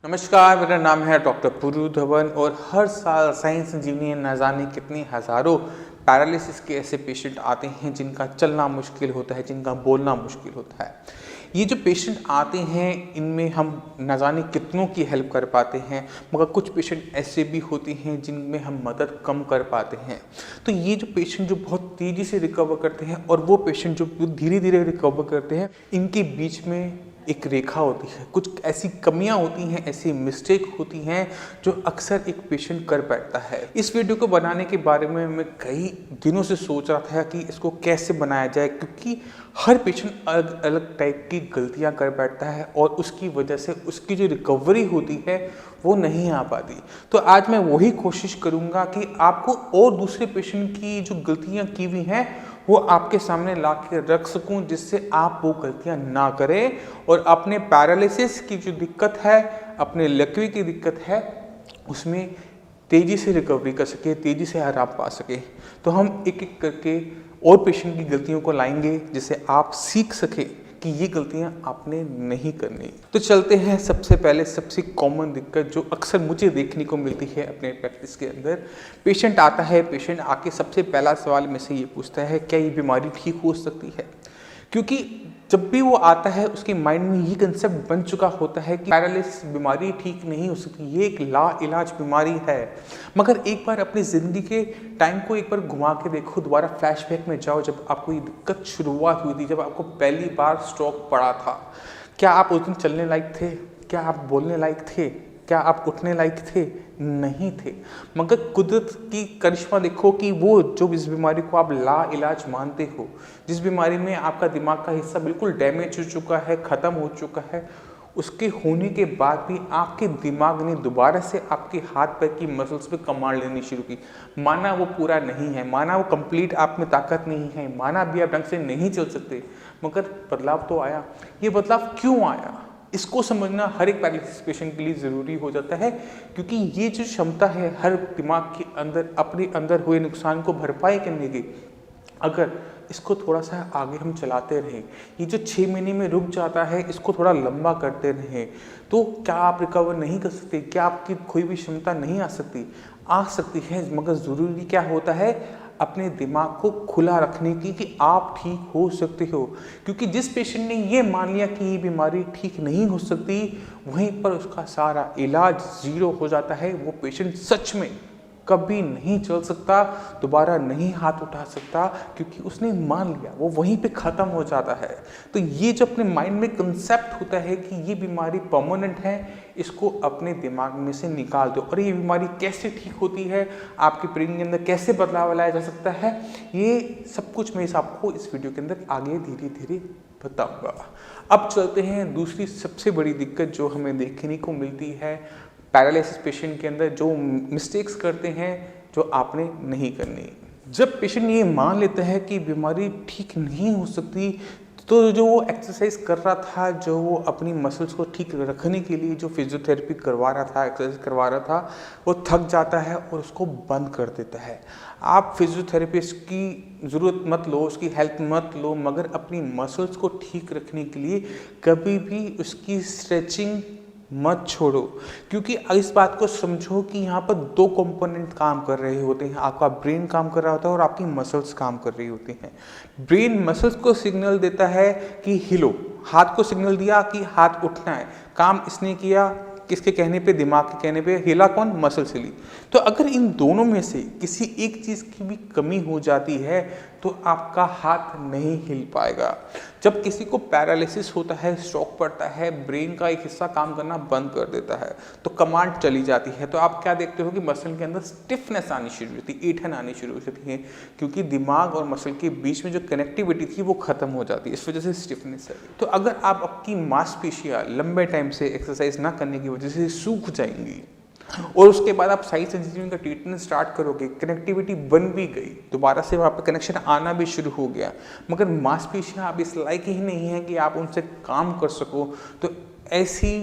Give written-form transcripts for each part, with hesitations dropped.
नमस्कार, मेरा नाम है डॉक्टर पुरु धवन और हर साल साइंस संजीवनी न जाने कितने हज़ारों पैरालिसिस के ऐसे पेशेंट आते हैं जिनका चलना मुश्किल होता है, जिनका बोलना मुश्किल होता है। ये जो पेशेंट आते हैं इनमें हम न जाने कितनों की हेल्प कर पाते हैं, मगर कुछ पेशेंट ऐसे भी होते हैं जिनमें हम मदद कम कर पाते हैं। तो ये जो पेशेंट जो बहुत तेज़ी से रिकवर करते हैं और वो पेशेंट जो धीरे धीरे रिकवर करते हैं, इनके बीच में एक रेखा होती है, कुछ ऐसी कमियां होती हैं, ऐसी मिस्टेक होती हैं जो अक्सर एक पेशेंट कर बैठता है। इस वीडियो को बनाने के बारे में मैं कई दिनों से सोच रहा था कि इसको कैसे बनाया जाए, क्योंकि हर पेशेंट अलग अलग टाइप की गलतियां कर बैठता है और उसकी वजह से उसकी जो रिकवरी होती है वो नहीं आ पाती। तो आज मैं वही कोशिश करूंगा कि आपको और दूसरे पेशेंट की जो गलतियां की हुई हैं वो आपके सामने ला के रख सकूं, जिससे आप वो गलतियां ना करें और अपने पैरालिसिस की जो दिक्कत है, अपने लकवी की दिक्कत है, उसमें तेज़ी से रिकवरी कर सके, तेज़ी से आराम पा सके। तो हम एक एक करके और पेशेंट की गलतियों को लाएंगे जिससे आप सीख सकें कि ये गलतियां आपने नहीं करनी। तो चलते हैं सबसे पहले सबसे कॉमन दिक्कत जो अक्सर मुझे देखने को मिलती है अपने प्रैक्टिस के अंदर। पेशेंट आता है, पेशेंट आके सबसे पहला सवाल में से ये पूछता है क्या ये बीमारी ठीक हो सकती है, क्योंकि जब भी वो आता है उसके माइंड में ये कंसेप्ट बन चुका होता है कि पैरालिसिस बीमारी ठीक नहीं हो सकती, ये एक ला इलाज बीमारी है। मगर एक बार अपनी ज़िंदगी के टाइम को एक बार घुमा के देखो, दोबारा फ्लैशबैक में जाओ, जब आपको ये दिक्कत शुरुआत हुई थी, जब आपको पहली बार स्ट्रोक पड़ा था, क्या आप उस दिन चलने लायक थे? क्या आप बोलने लायक थे? क्या आप उठने लायक थे? नहीं थे। मगर कुदरत की करिश्मा देखो कि वो जो इस बीमारी को आप ला इलाज मानते हो, जिस बीमारी में आपका दिमाग का हिस्सा बिल्कुल डैमेज हो चुका है, ख़त्म हो चुका है, उसके होने के बाद भी आपके दिमाग ने दोबारा से आपके हाथ पैर की मसल्स पे कमांड लेनी शुरू की। माना वो पूरा नहीं है, माना वो कंप्लीट आप में ताकत नहीं है, माना भी आप ढंग से नहीं चल सकते, मगर बदलाव तो आया। ये बदलाव क्यों आया, इसको समझना हर एक पैरालिसिस पेशेंट के लिए ज़रूरी हो जाता है, क्योंकि ये जो क्षमता है हर दिमाग के अंदर अपने अंदर हुए नुकसान को भरपाई करने की, अगर इसको थोड़ा सा आगे हम चलाते रहें, ये जो 6 महीने में रुक जाता है इसको थोड़ा लंबा करते रहें, तो क्या आप रिकवर नहीं कर सकते? क्या आपकी कोई भी क्षमता नहीं आ सकती? आ सकती है, मगर ज़रूरी क्या होता है अपने दिमाग को खुला रखने की कि आप ठीक हो सकते हो। क्योंकि जिस पेशेंट ने ये मान लिया कि ये बीमारी ठीक नहीं हो सकती, वहीं पर उसका सारा इलाज ज़ीरो हो जाता है। वो पेशेंट सच में कभी नहीं चल सकता, दोबारा नहीं हाथ उठा सकता, क्योंकि उसने मान लिया, वो वहीं पे ख़त्म हो जाता है। तो ये जो अपने माइंड में कंसेप्ट होता है कि ये बीमारी परमानेंट है, इसको अपने दिमाग में से निकाल दो। और ये बीमारी कैसे ठीक होती है, आपके ब्रेन के अंदर कैसे बदलाव लाया जा सकता है, ये सब कुछ मैं आपको इस वीडियो के अंदर आगे धीरे धीरे बताऊँगा। अब चलते हैं दूसरी सबसे बड़ी दिक्कत जो हमें देखने को मिलती है पैरालिसिस पेशेंट के अंदर, जो मिस्टेक्स करते हैं जो आपने नहीं करनी। जब पेशेंट ये मान लेता है कि बीमारी ठीक नहीं हो सकती, तो जो वो एक्सरसाइज कर रहा था, जो वो अपनी मसल्स को ठीक रखने के लिए जो फिजियोथेरेपी करवा रहा था, एक्सरसाइज करवा रहा था, वो थक जाता है और उसको बंद कर देता है। आप फिजियोथेरेपिस्ट की ज़रूरत मत लो, उसकी हेल्प मत लो, मगर अपनी मसल्स को ठीक रखने के लिए कभी भी उसकी स्ट्रेचिंग मत छोड़ो। क्योंकि इस बात को समझो कि यहाँ पर 2 कंपोनेंट काम कर रहे होते हैं, आपका ब्रेन काम कर रहा होता है और आपकी मसल्स काम कर रही होती हैं। ब्रेन मसल्स को सिग्नल देता है कि हिलो, हाथ को सिग्नल दिया कि हाथ उठना है, काम इसने किया, किसके कहने पे? दिमाग के कहने पे। हिला कौन? मसल्स हिली। तो अगर इन दोनों में से किसी एक चीज़ की भी कमी हो जाती है तो आपका हाथ नहीं हिल पाएगा। जब किसी को पैरालिसिस होता है, स्ट्रोक पड़ता है, ब्रेन का एक हिस्सा काम करना बंद कर देता है, तो कमांड चली जाती है। तो आप क्या देखते हो कि मसल के अंदर स्टिफनेस आनी शुरू होती है, ऐंठन आनी शुरू होती है, क्योंकि दिमाग और मसल के बीच में जो कनेक्टिविटी थी वो खत्म हो जाती है, इस वजह से स्टिफनेस है। तो अगर आप आपकी मांसपेशियां लंबे टाइम से एक्सरसाइज ना करने की वजह से सूख जाएंगी और उसके बाद आप साइज सेंसिटिविटी का ट्रीटमेंट स्टार्ट करोगे, कनेक्टिविटी बन भी गई, दोबारा से वहाँ पर कनेक्शन आना भी शुरू हो गया, मगर मांसपेशियां आप इस लायक ही नहीं है कि आप उनसे काम कर सको, तो ऐसी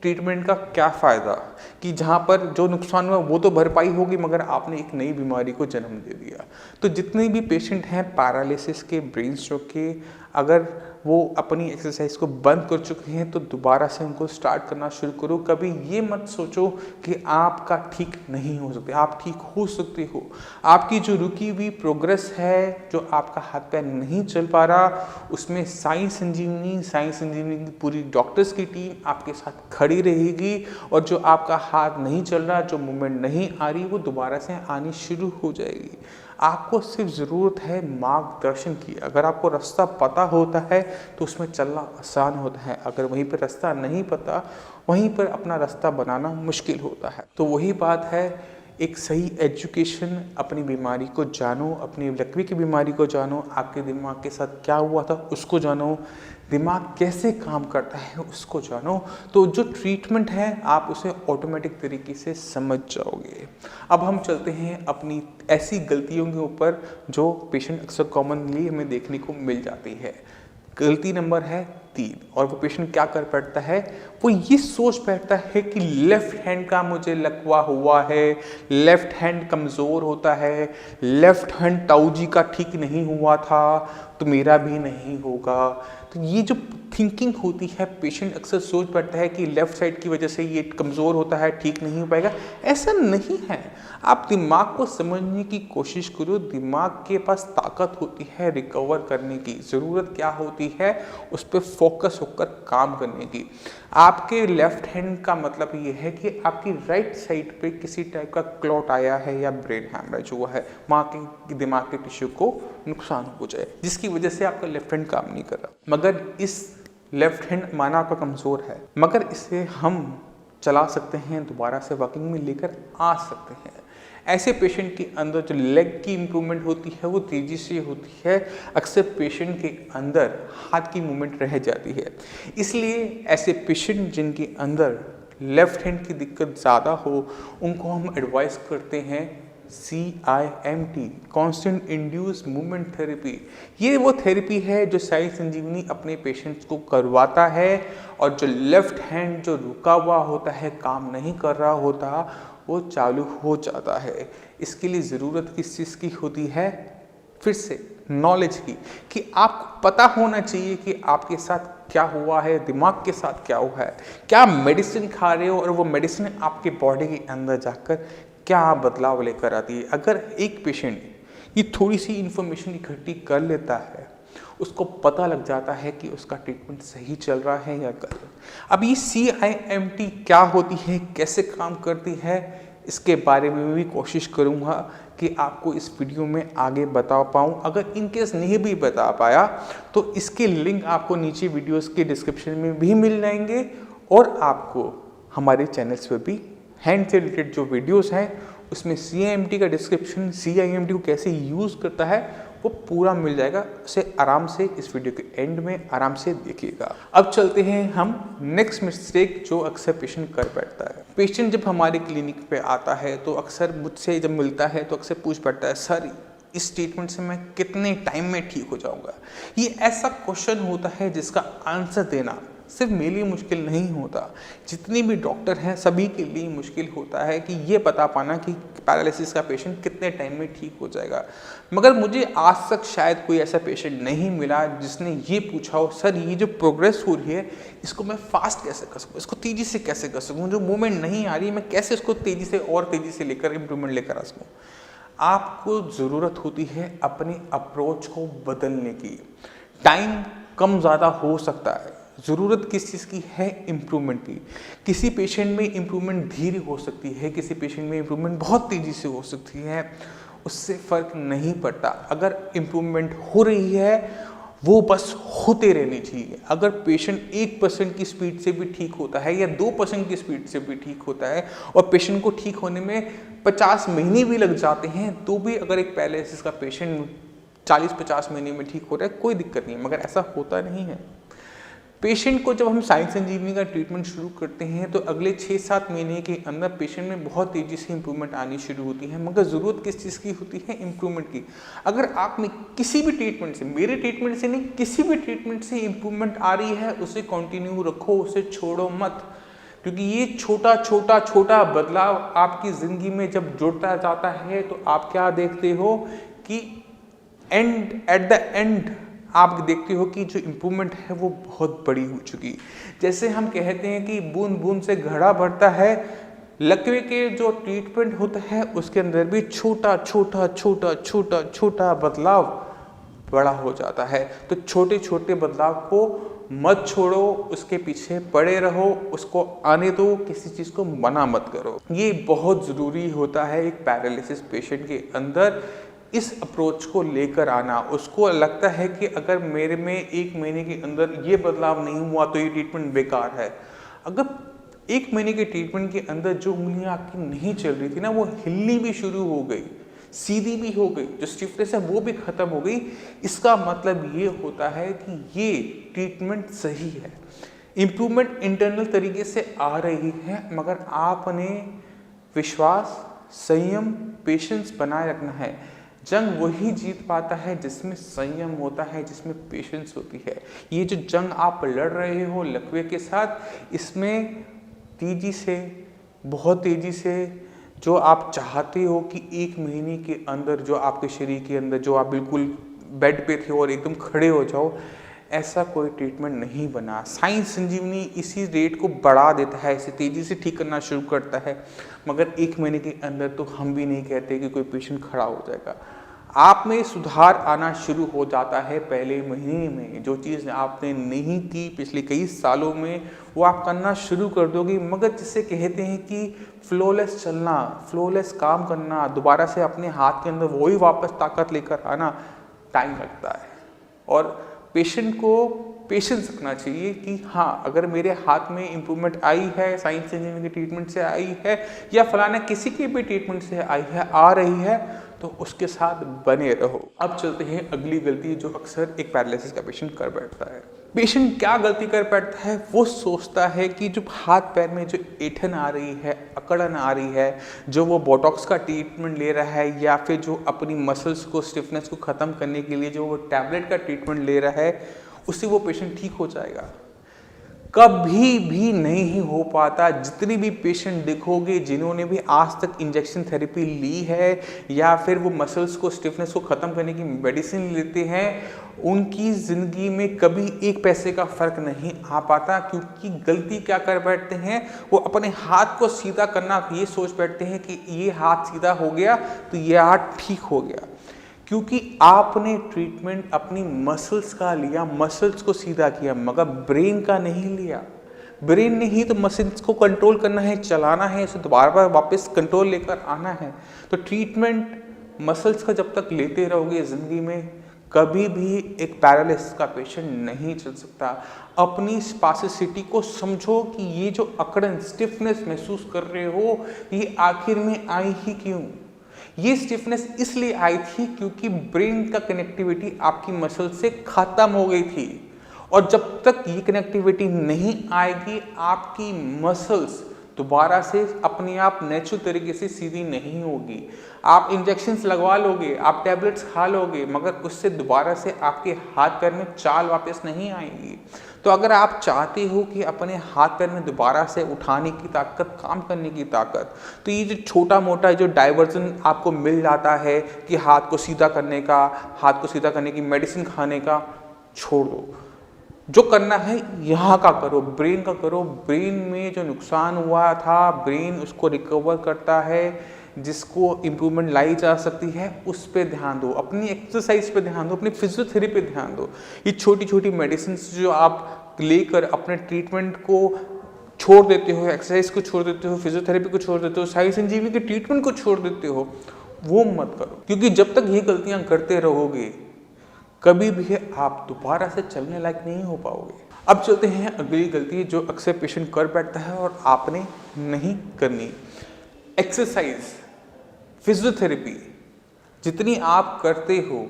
ट्रीटमेंट का क्या फ़ायदा कि जहाँ पर जो नुकसान हुआ वो तो भरपाई होगी, मगर आपने एक नई बीमारी को जन्म दे दिया। तो जितने भी पेशेंट हैं पैरालिसिस के, ब्रेन स्ट्रोक के, अगर वो अपनी एक्सरसाइज को बंद कर चुके हैं तो दोबारा से उनको स्टार्ट करना शुरू करो। कभी ये मत सोचो कि आपका ठीक नहीं हो सकते, आप ठीक हो सकते हो। आपकी जो रुकी हुई प्रोग्रेस है, जो आपका हाथ पैर नहीं चल पा रहा, उसमें साई संजीवनी की पूरी डॉक्टर्स की टीम आपके साथ खड़ी रहेगी। और जो आपका हाथ नहीं चल रहा, जो मूवमेंट नहीं आ रही, वो दोबारा से आनी शुरू हो जाएगी। आपको सिर्फ ज़रूरत है मार्गदर्शन की। अगर आपको रास्ता पता होता है तो उसमें चलना आसान होता है, अगर वहीं पर रास्ता नहीं पता, वहीं पर अपना रास्ता बनाना मुश्किल होता है। तो वही बात है, एक सही एजुकेशन, अपनी बीमारी को जानो, अपनी लकवी की बीमारी को जानो, आपके दिमाग के साथ क्या हुआ था उसको जानो, दिमाग कैसे काम करता है उसको जानो, तो जो ट्रीटमेंट है आप उसे ऑटोमेटिक तरीके से समझ जाओगे। अब हम चलते हैं अपनी ऐसी गलतियों के ऊपर जो पेशेंट अक्सर कॉमनली हमें देखने को मिल जाती है। गलती नंबर है 3, और वो पेशेंट क्या कर बैठता है, वो ये सोच बैठता है कि लेफ्ट हैंड का मुझे लकवा हुआ है, लेफ्ट हैंड कमज़ोर होता है, लेफ्ट हैंड ताऊजी का ठीक नहीं हुआ था तो मेरा भी नहीं होगा। तो ये जो थिंकिंग होती है, पेशेंट अक्सर सोच बैठता है कि लेफ्ट साइड की वजह से ये कमज़ोर होता है, ठीक नहीं हो पाएगा। ऐसा नहीं है। आप दिमाग को समझने की कोशिश करो, दिमाग के पास ताकत होती है रिकवर करने की, ज़रूरत क्या होती है उस पर फोकस होकर काम करने की। आपके लेफ्ट हैंड का मतलब ये है कि आपकी राइट साइड पे किसी टाइप का क्लॉट आया है या ब्रेन हैमरेज हुआ है, माँ के दिमाग के टिश्यू को नुकसान हो जाए, जिसकी वजह से आपका लेफ्ट हैंड काम नहीं कर रहा। मगर इस लेफ्ट हैंड माना आपका कमज़ोर है, मगर इसे हम चला सकते हैं, दोबारा से वर्किंग में लेकर आ सकते हैं। ऐसे पेशेंट के अंदर जो लेग की इम्प्रूवमेंट होती है वो तेज़ी से होती है। अक्सर पेशेंट के अंदर हाथ की मूवमेंट रह जाती है। इसलिए ऐसे पेशेंट जिनके अंदर लेफ्ट हैंड की दिक्कत ज़्यादा हो, उनको हम एडवाइस करते हैं CIMT, constant induce movement therapy. ये वो थेरेपी है जो साई संजीवनी अपने पेशेंट्स को करवाता है, और जो लेफ्ट हैंड जो रुका हुआ होता है, काम नहीं कर रहा होता, वो चालू हो जाता है। इसके लिए ज़रूरत किस चीज़ की होती है, फिर से नॉलेज की, कि आपको पता होना चाहिए कि आपके साथ क्या हुआ है, दिमाग के साथ क्या हुआ है, क्या मेडिसिन खा रहे हो और वो मेडिसिन आपके बॉडी के अंदर जाकर क्या बदलाव लेकर आती है। अगर एक पेशेंट ये थोड़ी सी इन्फॉर्मेशन इकट्ठी कर लेता है, उसको पता लग जाता है कि उसका ट्रीटमेंट सही चल रहा है या गलत। अब ये CIMT क्या होती है, कैसे काम करती है, इसके बारे में भी कोशिश करूँगा कि आपको इस वीडियो में आगे बता पाऊँ। अगर इनकेस नहीं भी बता पाया तो इसके लिंक आपको नीचे वीडियोस के डिस्क्रिप्शन में भी मिल जाएंगे, और आपको हमारे चैनल्स पर भी हैंड से रिलेटेड जो वीडियोस हैं उसमें CIMT का डिस्क्रिप्शन, CIMT को कैसे यूज़ करता है वो पूरा मिल जाएगा। उसे आराम से इस वीडियो के एंड में आराम से देखिएगा। अब चलते हैं हम नेक्स्ट मिस्टेक जो अक्सर पेशेंट कर बैठता है। पेशेंट जब हमारे क्लिनिक पे आता है तो अक्सर मुझसे जब मिलता है तो अक्सर पूछ बैठता है, सर इस ट्रीटमेंट से मैं कितने टाइम में ठीक हो जाऊंगा। ये ऐसा क्वेश्चन होता है जिसका आंसर देना सिर्फ मेरे लिए मुश्किल नहीं होता, जितने भी डॉक्टर हैं सभी के लिए मुश्किल होता है कि ये बता पाना कि पैरालिसिस का पेशेंट कितने टाइम में ठीक हो जाएगा। मगर मुझे आज तक शायद कोई ऐसा पेशेंट नहीं मिला जिसने ये पूछा हो, सर ये जो प्रोग्रेस हो रही है इसको मैं फास्ट कैसे कर सकूँ, इसको तेज़ी से कैसे कर सकूँ, जो मूवमेंट नहीं आ रही है मैं कैसे इसको तेज़ी से और तेज़ी से लेकर इम्प्रूवमेंट लेकर आ सकूँ। आपको ज़रूरत होती है अपनी अप्रोच को बदलने की। टाइम कम ज़्यादा हो सकता है, ज़रूरत किस चीज़ की है, इम्प्रूवमेंट की। किसी पेशेंट में इम्प्रूवमेंट धीरे हो सकती है, किसी पेशेंट में इम्प्रूवमेंट बहुत तेज़ी से हो सकती है, उससे फ़र्क नहीं पड़ता। अगर इम्प्रूवमेंट हो रही है वो बस होते रहनी चाहिए। अगर पेशेंट 1% की स्पीड से भी ठीक होता है या 2% की स्पीड से भी ठीक होता है और पेशेंट को ठीक होने में 50 महीने भी लग जाते हैं, तो भी अगर एक पैरालिसिस का पेशेंट 40-50 महीने में ठीक हो रहा है कोई दिक्कत नहीं है। मगर ऐसा होता नहीं है। पेशेंट को जब हम साई संजीवनी का ट्रीटमेंट शुरू करते हैं तो अगले 6-7 महीने के अंदर पेशेंट में बहुत तेज़ी से इंप्रूवमेंट आनी शुरू होती है। मगर ज़रूरत किस चीज़ की होती है, इंप्रूवमेंट की। अगर आप में किसी भी ट्रीटमेंट से, मेरे ट्रीटमेंट से नहीं, किसी भी ट्रीटमेंट से इंप्रूवमेंट आ रही है उसे कंटिन्यू रखो, उसे छोड़ो मत, क्योंकि ये छोटा छोटा छोटा बदलाव आपकी ज़िंदगी में जब जुड़ता जाता है तो आप क्या देखते हो कि एट द एंड आप देखते हो कि जो इम्प्रूवमेंट है वो बहुत बड़ी हो चुकी। जैसे हम कहते हैं कि बूंद बूंद से घड़ा भरता है, लकवे के जो ट्रीटमेंट होता है उसके अंदर भी छोटा छोटा छोटा छोटा छोटा बदलाव बड़ा हो जाता है। तो छोटे छोटे बदलाव को मत छोड़ो, उसके पीछे पड़े रहो, उसको आने दो, किसी चीज़ को मना मत करो। ये बहुत ज़रूरी होता है एक पैरालिसिस पेशेंट के अंदर इस अप्रोच को लेकर आना। उसको लगता है कि अगर मेरे में 1 महीने के अंदर ये बदलाव नहीं हुआ तो ये ट्रीटमेंट बेकार है। अगर 1 महीने के ट्रीटमेंट के अंदर जो उंगलियां आपकी नहीं चल रही थी ना, वो हिलनी भी शुरू हो गई, सीधी भी हो गई, जो स्टिफनेस है वो भी खत्म हो गई, इसका मतलब ये होता है कि ये ट्रीटमेंट सही है। इम्प्रूवमेंट इंटरनल तरीके से आ रही है, मगर आपने विश्वास, संयम, पेशेंस बनाए रखना है। जंग वही जीत पाता है जिसमें संयम होता है, जिसमें पेशेंस होती है। ये जो जंग आप लड़ रहे हो लकवे के साथ, इसमें तेजी से, बहुत तेजी से जो आप चाहते हो कि 1 महीने के अंदर जो आपके शरीर के अंदर जो आप बिल्कुल बेड पे थे और एकदम खड़े हो जाओ, ऐसा कोई ट्रीटमेंट नहीं बना। साइंस संजीवनी इसी रेट को बढ़ा देता है, इसे तेज़ी से ठीक करना शुरू करता है, मगर 1 महीने के अंदर तो हम भी नहीं कहते कि कोई पेशेंट खड़ा हो जाएगा। आप में सुधार आना शुरू हो जाता है पहले महीने में। जो चीज़ आपने नहीं की पिछले कई सालों में, वो आप करना शुरू कर दोगे। मगर जिसे कहते हैं कि फ्लोलेस चलना, फ्लोलेस काम करना, दोबारा से अपने हाथ के अंदर वही वापस ताकत लेकर आना, टाइम लगता है। और पेशेंट को पेशेंस रखना चाहिए कि हाँ, अगर मेरे हाथ में इम्प्रूवमेंट आई है, साइंस इंजीनियरिंग के ट्रीटमेंट से आई है, या फलाना किसी के भी ट्रीटमेंट से आई है, आ रही है, तो उसके साथ बने रहो। अब चलते हैं अगली गलती जो अक्सर एक पैरालिसिस का पेशेंट कर बैठता है। पेशेंट क्या गलती कर बैठता है, वो सोचता है कि जो हाथ पैर में जो ऐंठन आ रही है, अकड़न आ रही है, जो वो बोटॉक्स का ट्रीटमेंट ले रहा है, या फिर जो अपनी मसल्स को, स्टिफनेस को ख़त्म करने के लिए जो वो टैबलेट का ट्रीटमेंट ले रहा है, उससे वो पेशेंट ठीक हो जाएगा। कभी भी नहीं हो पाता। जितने भी पेशेंट देखोगे जिन्होंने भी आज तक इंजेक्शन थेरेपी ली है या फिर वो मसल्स को, स्टिफनेस को ख़त्म करने की मेडिसिन लेते हैं, उनकी ज़िंदगी में कभी 1 पैसे का फ़र्क नहीं आ पाता। क्योंकि गलती क्या कर बैठते हैं, वो अपने हाथ को सीधा करना ये सोच बैठते हैं कि ये हाथ सीधा हो गया तो ये हाथ ठीक हो गया। क्योंकि आपने ट्रीटमेंट अपनी मसल्स का लिया, मसल्स को सीधा किया, मगर ब्रेन का नहीं लिया। ब्रेन ने ही तो मसल्स को कंट्रोल करना है, चलाना है, इसे दोबारा वापस कंट्रोल लेकर आना है। तो ट्रीटमेंट मसल्स का जब तक लेते रहोगे ज़िंदगी में, कभी भी एक पैरालिसिस का पेशेंट नहीं चल सकता। अपनी स्पासिसिटी को समझो कि ये जो अकड़न, स्टिफनेस महसूस कर रहे हो, ये आखिर में आई ही क्यों? ये स्टिफनेस इसलिए आई थी क्योंकि ब्रेन का कनेक्टिविटी आपकी मसल से खत्म हो गई थी। और जब तक ये कनेक्टिविटी नहीं आएगी, आपकी मसल्स दोबारा से अपने आप नेचुरल तरीके से सीधी नहीं होगी। आप इंजेक्शंस लगवा लोगे, आप टैबलेट्स खा लोगे, मगर उससे दोबारा से आपके हाथ पैर में चाल वापस नहीं आएगी। तो अगर आप चाहते हो कि अपने हाथ पैर में दोबारा से उठाने की ताकत, काम करने की ताकत, तो ये जो छोटा मोटा जो डाइवर्जन आपको मिल जाता है कि हाथ को सीधा करने का, हाथ को सीधा करने की मेडिसिन खाने का, छोड़ दो। जो करना है यहाँ का करो, ब्रेन का करो। ब्रेन में जो नुकसान हुआ था, ब्रेन उसको रिकवर करता है। जिसको इम्प्रूवमेंट लाई जा सकती है उस पे ध्यान दो, अपनी एक्सरसाइज पे ध्यान दो, अपनी फिजियोथेरेपी पे ध्यान दो। ये छोटी छोटी मेडिसिन जो आप लेकर अपने ट्रीटमेंट को छोड़ देते हो, एक्सरसाइज को छोड़ देते हो, फिजियोथेरेपी को छोड़ देते हो, साइंस इंजीनियरिंग के ट्रीटमेंट को छोड़ देते हो, वो मत करो। क्योंकि जब तक ये गलतियां करते रहोगे, कभी भी आप दोबारा से चलने लायक नहीं हो पाओगे। अब चलते हैं अगली गलती जो अक्सर पेशेंट कर बैठता है और आपने नहीं करनी। एक्सरसाइज, फिजियोथेरेपी जितनी आप करते हो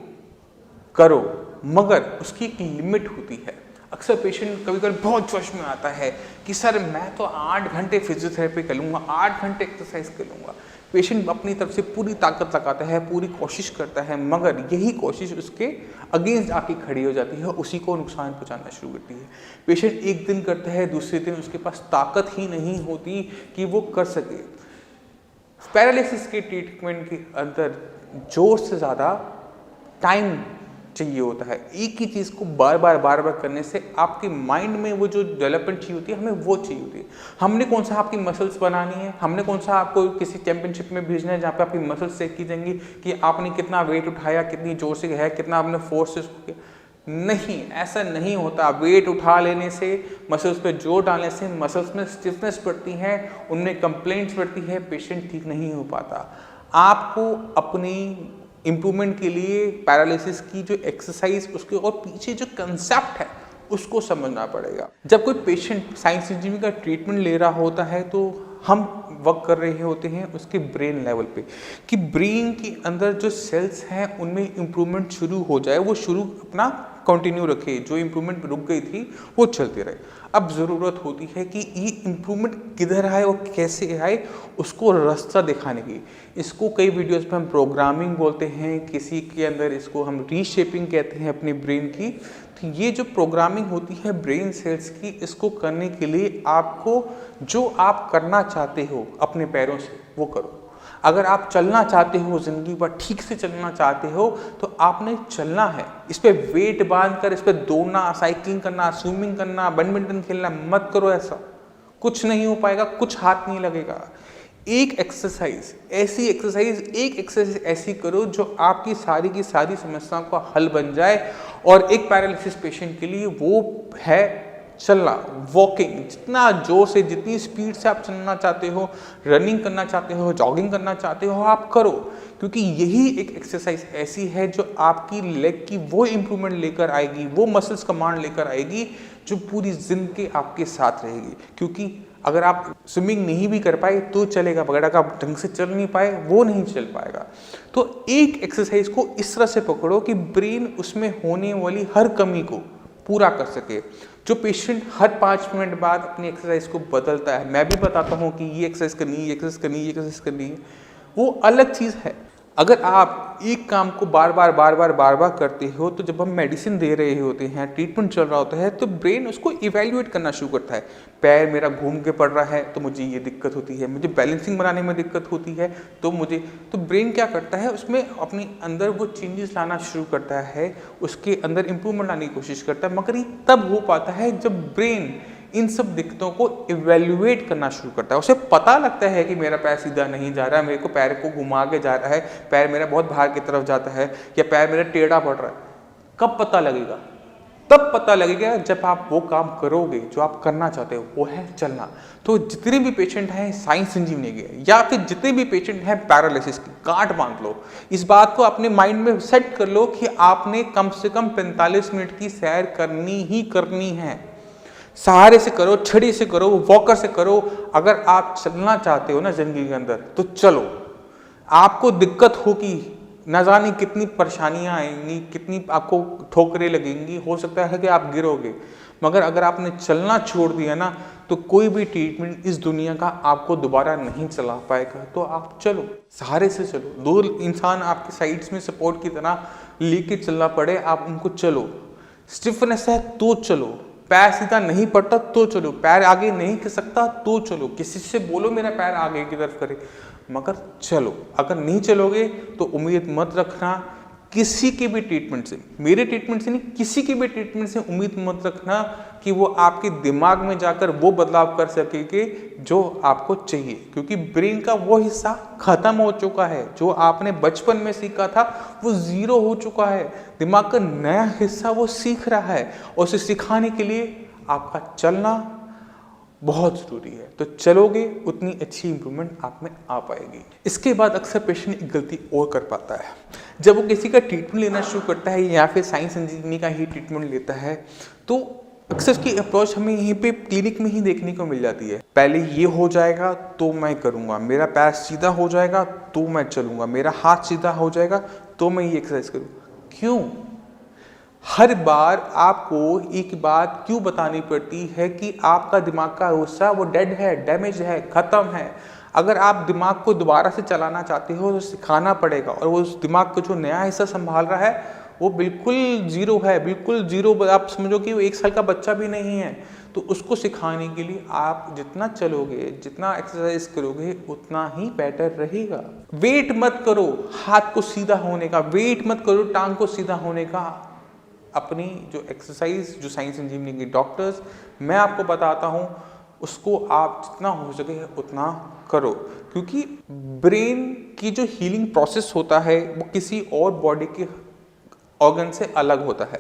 करो, मगर उसकी एक लिमिट होती है। अक्सर पेशेंट कभी कभी बहुत जोश में आता है कि सर मैं तो 8 घंटे फिजियोथेरेपी कर लूँगा, 8 घंटे एक्सरसाइज कर लूँगा। पेशेंट अपनी तरफ से पूरी ताकत लगाता है, पूरी कोशिश करता है, मगर यही कोशिश उसके अगेंस्ट आके खड़ी हो जाती है, उसी को नुकसान पहुंचाना शुरू करती है। पेशेंट एक दिन करता है, दूसरे दिन उसके पास ताकत ही नहीं होती कि वो कर सके। पैरालिसिस के ट्रीटमेंट के अंदर जोर से ज़्यादा टाइम चाहिए होता है। एक ही चीज़ को बार बार करने से आपके माइंड में वो जो डेवलपमेंट चाहिए होती है, हमें वो चाहिए होती है। हमने कौन सा आपकी मसल्स बनानी है, हमने कौन सा आपको किसी चैंपियनशिप में भेजना है जहाँ पे आपकी मसल्स चेक की जाएंगी कि आपने कितना वेट उठाया, कितनी जोर से है, कितना आपने फोर्स से किया। नहीं, ऐसा नहीं होता। वेट उठा लेने से, मसल्स पे जोर डालने से मसल्स में स्टिफनेस बढ़ती है, उनमें कंप्लेंट्स बढ़ती है, पेशेंट ठीक नहीं हो पाता। आपको अपनी इम्प्रूवमेंट के लिए पैरालिसिस की जो एक्सरसाइज, उसके और पीछे जो कंसेप्ट है उसको समझना पड़ेगा। जब कोई पेशेंट साइंस इंजीनियरिंग का ट्रीटमेंट ले रहा होता है तो हम वर्क कर रहे होते हैं उसके ब्रेन लेवल पे, कि ब्रेन के अंदर जो सेल्स हैं उनमें इम्प्रूवमेंट शुरू हो जाए, वो शुरू अपना कंटिन्यू रखे, जो इम्प्रूवमेंट रुक गई थी वो चलती रहे। अब ज़रूरत होती है कि ये इम्प्रूवमेंट किधर आए और कैसे आए, उसको रास्ता दिखाने की। इसको कई वीडियोस पे हम प्रोग्रामिंग बोलते हैं, किसी के अंदर इसको हम रीशेपिंग कहते हैं अपनी ब्रेन की। तो ये जो प्रोग्रामिंग होती है ब्रेन सेल्स की, इसको करने के लिए आपको जो आप करना चाहते हो अपने पैरों से वो करो। अगर आप चलना चाहते हो, ज़िंदगी पर ठीक से चलना चाहते हो, तो आपने चलना है। इस पे वेट बांधकर इस पे दौड़ना, साइकिलिंग करना, स्विमिंग करना, बैडमिंटन खेलना मत करो। ऐसा कुछ नहीं हो पाएगा, कुछ हाथ नहीं लगेगा। एक एक्सरसाइज ऐसी करो जो आपकी सारी की सारी समस्याओं का हल बन जाए। और एक पैरालिसिस पेशेंट के लिए वो है चलना, वॉकिंग। जितना जोर से, जितनी स्पीड से आप चलना चाहते हो, रनिंग करना चाहते हो, जॉगिंग करना चाहते हो, आप करो। क्योंकि यही एक एक्सरसाइज ऐसी है जो आपकी लेग की वो इम्प्रूवमेंट लेकर आएगी, वो मसल्स कमांड लेकर आएगी जो पूरी जिंदगी आपके साथ रहेगी। क्योंकि अगर आप स्विमिंग नहीं भी कर पाए तो चलेगा, अगर आप ढंग से चल नहीं पाए वो नहीं चल पाएगा। तो एक एक्सरसाइज को इस तरह से पकड़ो कि ब्रेन उसमें होने वाली हर कमी को पूरा कर सके। जो पेशेंट हर 5 मिनट बाद अपनी एक्सरसाइज को बदलता है, मैं भी बताता हूँ कि ये एक्सरसाइज करनी है, ये एक्सरसाइज करनी है, ये एक्सरसाइज करनी है, वो अलग चीज़ है। अगर आप एक काम को बार बार करते हो, तो जब हम मेडिसिन दे रहे होते हैं, ट्रीटमेंट चल रहा होता है, तो ब्रेन उसको इवैल्यूएट करना शुरू करता है। पैर मेरा घूम के पड़ रहा है तो मुझे ये दिक्कत होती है, मुझे बैलेंसिंग बनाने में दिक्कत होती है, तो ब्रेन क्या करता है, उसमें अपने अंदर वो चेंजेस लाना शुरू करता है, उसके अंदर इंप्रूवमेंट लाने की कोशिश करता है। मगर ये तब हो पाता है जब ब्रेन इन सब दिक्कतों को इवैल्यूएट करना शुरू करता है। उसे पता लगता है कि मेरा पैर सीधा नहीं जा रहा है, मेरे को पैर को घुमा के जा रहा है, पैर मेरा बहुत बाहर की तरफ जाता है, या पैर मेरा टेढ़ा पड़ रहा है। कब पता लगेगा? तब पता लगेगा जब आप वो काम करोगे जो आप करना चाहते हो, वो है चलना। तो जितने भी पेशेंट हैं साइंस इंजीनियरिंग के, या फिर जितने भी पेशेंट हैं पैरालिसिस की, गांठ बांध लो। इस बात को अपने माइंड में सेट कर लो कि आपने कम से कम 45 मिनट की सैर करनी ही करनी है। सहारे से करो, छड़ी से करो, वॉकर से करो। अगर आप चलना चाहते हो ना जिंदगी के अंदर, तो चलो। आपको दिक्कत होगी, न जाने कितनी परेशानियां आएंगी, कितनी आपको ठोकरें लगेंगी, हो सकता है कि आप गिरोगे, मगर अगर आपने चलना छोड़ दिया ना, तो कोई भी ट्रीटमेंट इस दुनिया का आपको दोबारा नहीं चला पाएगा। तो आप चलो, सहारे से चलो। 2 इंसान आपके साइड्स में सपोर्ट की तरह लेके चलना पड़े, आप उनको चलो। स्टिफनेस है तो चलो, पैर सीधा नहीं पड़ता तो चलो, पैर आगे नहीं कर सकता तो चलो, किसी से बोलो मेरा पैर आगे की तरफ करे, मगर चलो। अगर नहीं चलोगे तो उम्मीद मत रखना किसी के भी ट्रीटमेंट से, मेरे ट्रीटमेंट से नहीं, किसी के भी ट्रीटमेंट से उम्मीद मत रखना कि वो आपके दिमाग में जाकर वो बदलाव कर सकेंगे जो आपको चाहिए। क्योंकि ब्रेन का वो हिस्सा खत्म हो चुका है, जो आपने बचपन में सीखा था वो 0 हो चुका है। दिमाग का नया हिस्सा वो सीख रहा है, और उसे सिखाने के लिए आपका चलना बहुत ज़रूरी है। तो चलोगे उतनी अच्छी इंप्रूवमेंट आप में आ पाएगी। इसके बाद अक्सर पेशेंट एक गलती और कर पाता है, जब वो किसी का ट्रीटमेंट लेना शुरू करता है या फिर साइंस इंजीनियरिंग का ही ट्रीटमेंट लेता है, तो अक्सर उसकी अप्रोच हमें यहीं पे क्लिनिक में ही देखने को मिल जाती है। पहले ये हो जाएगा तो मैं करूँगा, मेरा पैर सीधा हो जाएगा तो मैं चलूँगा, मेरा हाथ सीधा हो जाएगा तो मैं ये एक्सरसाइज करूँ। क्यों? हर बार आपको एक बात क्यों बतानी पड़ती है कि आपका दिमाग का हिस्सा वो डेड है, डैमेज है, ख़त्म है। अगर आप दिमाग को दोबारा से चलाना चाहते हो तो सिखाना पड़ेगा, और वो उस दिमाग को जो नया हिस्सा संभाल रहा है वो बिल्कुल ज़ीरो है, बिल्कुल ज़ीरो। आप समझो कि वो 1 साल का बच्चा भी नहीं है। तो उसको सिखाने के लिए आप जितना चलोगे, जितना एक्सरसाइज करोगे, उतना ही बेटर रहेगा। वेट मत करो हाथ को सीधा होने का, वेट मत करो टांग को सीधा होने का। अपनी जो एक्सरसाइज, जो साइंस इंजीनियरिंग के डॉक्टर्स मैं आपको बताता हूँ, उसको आप जितना हो सके उतना करो, क्योंकि ब्रेन की जो हीलिंग प्रोसेस होता है वो किसी और बॉडी के ऑर्गन से अलग होता है।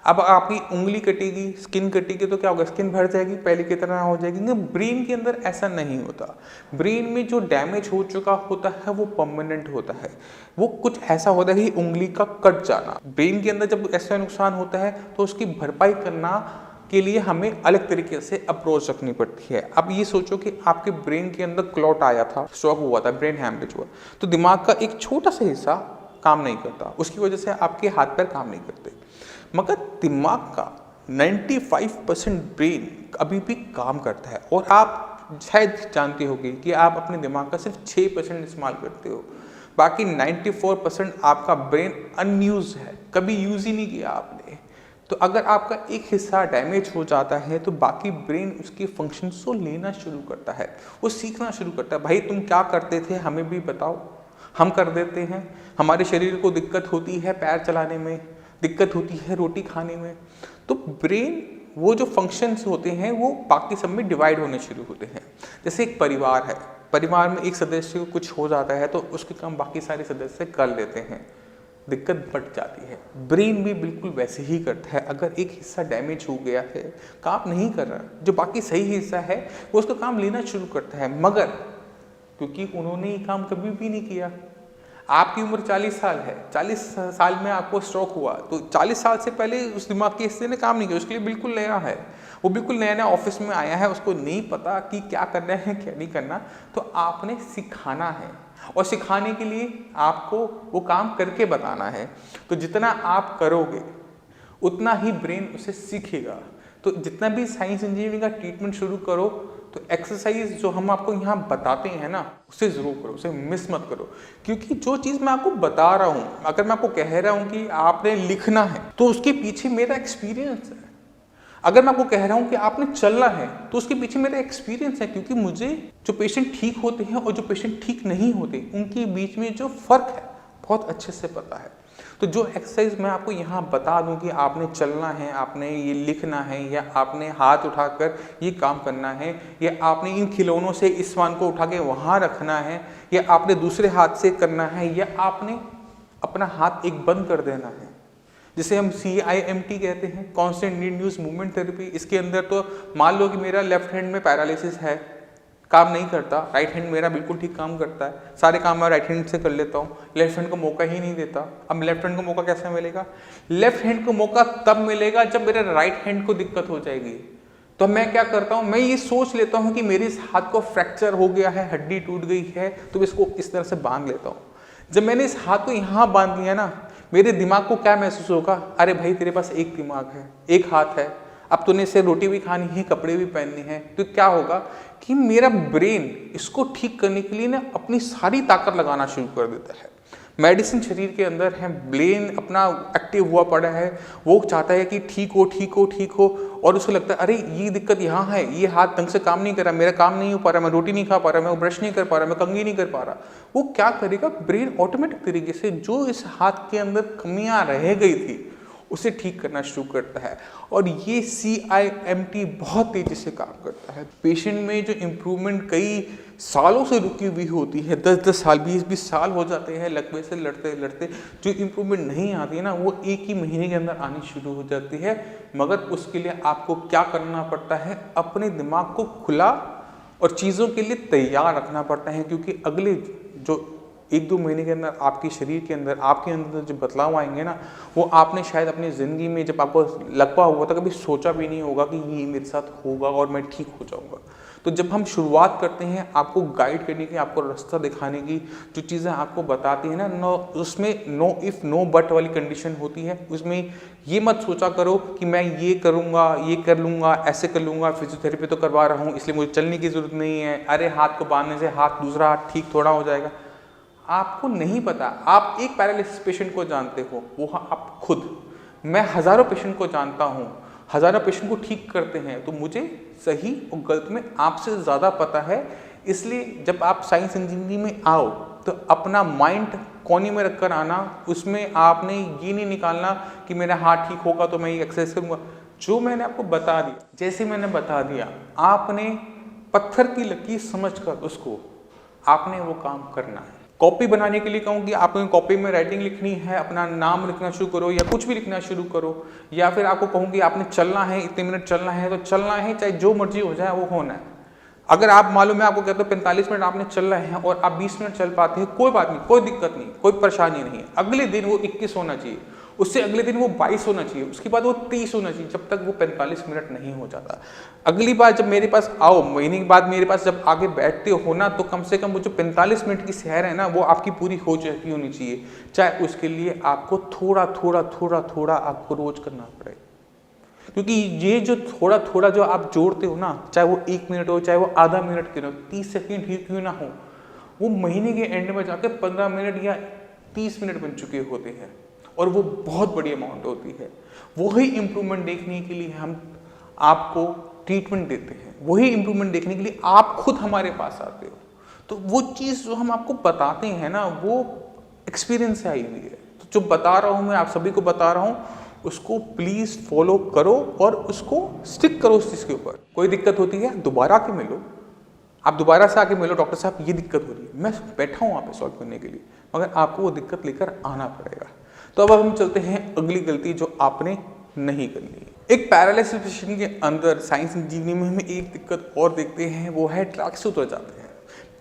अब आपकी उंगली कटेगी, स्किन कटेगी तो क्या होगा, स्किन भर जाएगी, पहले की तरह हो जाएगी। लेकिन ब्रेन के अंदर ऐसा नहीं होता। ब्रेन में जो डैमेज हो चुका होता है वो परमानेंट होता है। वो कुछ ऐसा होता है कि उंगली का कट जाना। ब्रेन के अंदर जब ऐसा नुकसान होता है तो उसकी भरपाई करना के लिए हमें अलग तरीके से अप्रोच रखनी पड़ती है। अब ये सोचो कि आपके ब्रेन के अंदर क्लॉट आया था, स्ट्रोक हुआ था, ब्रेन हैमरेज हुआ, तो दिमाग का एक छोटा सा हिस्सा काम नहीं करता, उसकी वजह से आपके हाथ पैर काम नहीं करते। मगर दिमाग का 95% ब्रेन अभी भी काम करता है। और आप शायद जानते होंगे कि आप अपने दिमाग का सिर्फ 6% इस्तेमाल करते हो, बाकी 94% आपका ब्रेन अनयूज है, कभी यूज ही नहीं किया आपने। तो अगर आपका एक हिस्सा डैमेज हो जाता है तो बाकी ब्रेन उसके फंक्शंस को लेना शुरू करता है, वो सीखना शुरू करता है। भाई तुम क्या करते थे हमें भी बताओ, हम कर देते हैं। हमारे शरीर को दिक्कत होती है पैर चलाने में, दिक्कत होती है रोटी खाने में, तो ब्रेन वो जो फंक्शंस होते हैं वो बाकी सब में डिवाइड होने शुरू होते हैं। जैसे एक परिवार है, परिवार में एक सदस्य को कुछ हो जाता है तो उसके काम बाकी सारे सदस्य कर लेते हैं, दिक्कत बढ़ जाती है। ब्रेन भी बिल्कुल वैसे ही करता है। अगर एक हिस्सा डैमेज हो गया है, काम नहीं कर रहा, जो बाकी सही हिस्सा है वो उसका काम लेना शुरू करता है। मगर क्योंकि उन्होंने ये काम कभी भी नहीं किया, आपकी उम्र 40 साल है, 40 साल में आपको स्ट्रोक हुआ, तो 40 साल से पहले उस दिमाग के हिस्से ने काम नहीं किया, उसके लिए बिल्कुल नया है, वो बिल्कुल नया नया ऑफिस में आया है, उसको नहीं पता कि क्या करना है क्या नहीं करना। तो आपने सिखाना है और सिखाने के लिए आपको वो काम करके बताना है। तो जितना आप करोगे उतना ही ब्रेन उसे सीखेगा। तो जितना भी साइंस इंजीनियरिंग का ट्रीटमेंट शुरू करो तो एक्सरसाइज जो हम आपको यहाँ बताते हैं ना, उसे ज़रूर करो, उसे मिस मत करो। क्योंकि जो चीज़ मैं आपको बता रहा हूँ, अगर मैं आपको कह रहा हूँ कि आपने लिखना है तो उसके पीछे मेरा एक्सपीरियंस है। अगर मैं आपको कह रहा हूँ कि आपने चलना है तो उसके पीछे मेरा एक्सपीरियंस है, क्योंकि मुझे जो पेशेंट ठीक होते हैं और जो पेशेंट ठीक नहीं होते उनके बीच में जो फ़र्क है बहुत अच्छे से पता है। तो जो एक्सरसाइज मैं आपको यहाँ बता दूं कि आपने चलना है, आपने ये लिखना है, या आपने हाथ उठाकर ये काम करना है, या आपने इन खिलौनों से इस सामान को उठा के वहाँ रखना है, या आपने दूसरे हाथ से करना है, या आपने अपना हाथ एक बंद कर देना है, जिसे हम CIMT कहते हैं, constant need use movement therapy. इसके अंदर तो मान लो कि मेरा लेफ्ट हैंड में पैरालिसिस है, काम नहीं करता, राइट हैंड मेरा बिल्कुल ठीक काम करता है, सारे काम मैं राइट हैंड से कर लेता हूँ, लेफ्ट हैंड को मौका ही नहीं देता। अब लेफ्ट हैंड को मौका कैसे मिलेगा? लेफ्ट हैंड को मौका तब मिलेगा जब मेरे राइट हैंड को दिक्कत हो जाएगी। तो मैं क्या करता हूँ, मैं ये सोच लेता हूँ कि मेरे इस हाथ को फ्रैक्चर हो गया है, हड्डी टूट गई है, तो इसको इस तरह से बांध लेता हूँ। जब मैंने इस हाथ को यहाँ बांध लिया ना, मेरे दिमाग को क्या महसूस होगा, अरे भाई तेरे पास एक दिमाग है, एक हाथ है, अब तूने इसे रोटी भी खानी है, कपड़े भी पहनने हैं। तो क्या होगा कि मेरा ब्रेन इसको ठीक करने के लिए ना अपनी सारी ताकत लगाना शुरू कर देता है। मेडिसिन शरीर के अंदर है, ब्रेन अपना एक्टिव हुआ पड़ा है, वो चाहता है कि ठीक हो ठीक हो ठीक हो, और उसको लगता है अरे ये दिक्कत यहाँ है, ये हाथ ढंग से काम नहीं कर रहा, मेरा काम नहीं हो पा रहा, मैं रोटी नहीं खा पा रहा, मैं ब्रश नहीं कर पा रहा, मैं कंघी नहीं कर पा रहा। वो क्या करेगा, ब्रेन ऑटोमेटिक तरीके से जो इस हाथ के अंदर कमियां रह गई थी उसे ठीक करना शुरू करता है। और ये CIMT बहुत तेजी से काम करता है। पेशेंट में जो इम्प्रूवमेंट कई सालों से रुकी हुई होती है, 10-10 साल 20-20 साल हो जाते हैं लकवे से लड़ते लड़ते, जो इम्प्रूवमेंट नहीं आती है ना, वो एक ही महीने के अंदर आनी शुरू हो जाती है। मगर उसके लिए आपको क्या करना पड़ता है, अपने दिमाग को खुला और चीज़ों के लिए तैयार रखना पड़ता है। क्योंकि अगले जो 1-2 महीने के अंदर आपके शरीर के अंदर, आपके अंदर जो बदलाव आएंगे ना, वो आपने शायद अपनी ज़िंदगी में जब आपको लकवा हुआ था कभी सोचा भी नहीं होगा कि ये मेरे साथ होगा और मैं ठीक हो जाऊंगा। तो जब हम शुरुआत करते हैं आपको गाइड करने की, आपको रास्ता दिखाने की, जो चीज़ें आपको बताती हैं ना, उसमें नो इफ़ नो बट वाली कंडीशन होती है। उसमें ये मत सोचा करो कि मैं ये करूँगा, ये कर लूँगा, ऐसे कर लूँगा, फिजियोथेरेपी तो करवा रहा हूँ इसलिए मुझे चलने की ज़रूरत नहीं है, अरे हाथ को बांधने से हाथ दूसरा हाथ ठीक थोड़ा हो जाएगा। आपको नहीं पता। आप एक पैरालिसिस पेशेंट को जानते हो, वो आप खुद। मैं हज़ारों पेशेंट को जानता हूँ, हज़ारों पेशेंट को ठीक करते हैं, तो मुझे सही और गलत में आपसे ज़्यादा पता है। इसलिए जब आप साइंस इंजीनियरिंग में आओ तो अपना माइंड कोने में रखकर आना। उसमें आपने ये नहीं निकालना कि मेरा हाथ ठीक होगा तो मैं ये एक्सरसाइज करूँगा। जो मैंने आपको बता दिया, जैसे मैंने बता दिया, आपने पत्थर की लकीर समझकर उसको आपने वो काम करना है। कॉपी बनाने के लिए कहूँ कि आपने कॉपी में राइटिंग लिखनी है, अपना नाम लिखना शुरू करो या कुछ भी लिखना शुरू करो। या फिर आपको कहूँ कि आपने चलना है, इतने मिनट चलना है तो चलना है, चाहे जो मर्जी हो जाए वो होना है। अगर आप मालूम है, आपको कहते हो 45 मिनट आपने चलना है और आप 20 मिनट चल पाते हैं, कोई बात नहीं, कोई दिक्कत नहीं, कोई परेशानी नहीं है। अगले दिन वो 21 होना चाहिए, उससे अगले दिन वो 22 होना चाहिए, उसके बाद वो 30 होना चाहिए, जब तक वो 45 मिनट नहीं हो जाता। अगली बार जब मेरे पास आओ, महीने के बाद मेरे पास जब आगे बैठते हो ना, तो कम से कम वो जो 45 मिनट की सैर है ना, वो आपकी पूरी हो चुकी होनी चाहिए। चाहे उसके लिए आपको थोड़ा थोड़ा थोड़ा थोड़ा आपको रोज करना पड़े, क्योंकि ये जो थोड़ा थोड़ा जो आप जोड़ते हो ना, चाहे वो 1 मिनट हो, चाहे वो आधा मिनट क्यों ना, 30 सेकेंड ही क्यों ना हो, वो महीने के एंड में जाकर 15 मिनट या 30 मिनट बन चुके होते हैं और वो बहुत बड़ी अमाउंट होती है। वही इम्प्रूवमेंट देखने के लिए हम आपको ट्रीटमेंट देते हैं, वही इम्प्रूवमेंट देखने के लिए आप खुद हमारे पास आते हो। तो वो चीज़ जो हम आपको बताते हैं ना, वो एक्सपीरियंस से आई हुई है। तो जो बता रहा हूँ मैं, आप सभी को बता रहा हूँ, उसको प्लीज़ फॉलो करो और उसको स्टिक करो उस चीज़ के ऊपर। कोई दिक्कत होती है दोबारा आके मिलो, आप दोबारा से आके मिलो, डॉक्टर साहब ये दिक्कत हो रही है, मैं बैठा हूँ वहाँ पे सॉल्व करने के लिए, मगर आपको वो दिक्कत लेकर आना पड़ेगा। तो अब हम चलते हैं अगली गलती जो आपने नहीं करनी है। एक पैरालिसिस पेशेंट के अंदर साइंस इंजीनियरिंग में हमें एक दिक्कत और देखते हैं, वो है ट्रैक से उतर जाते हैं।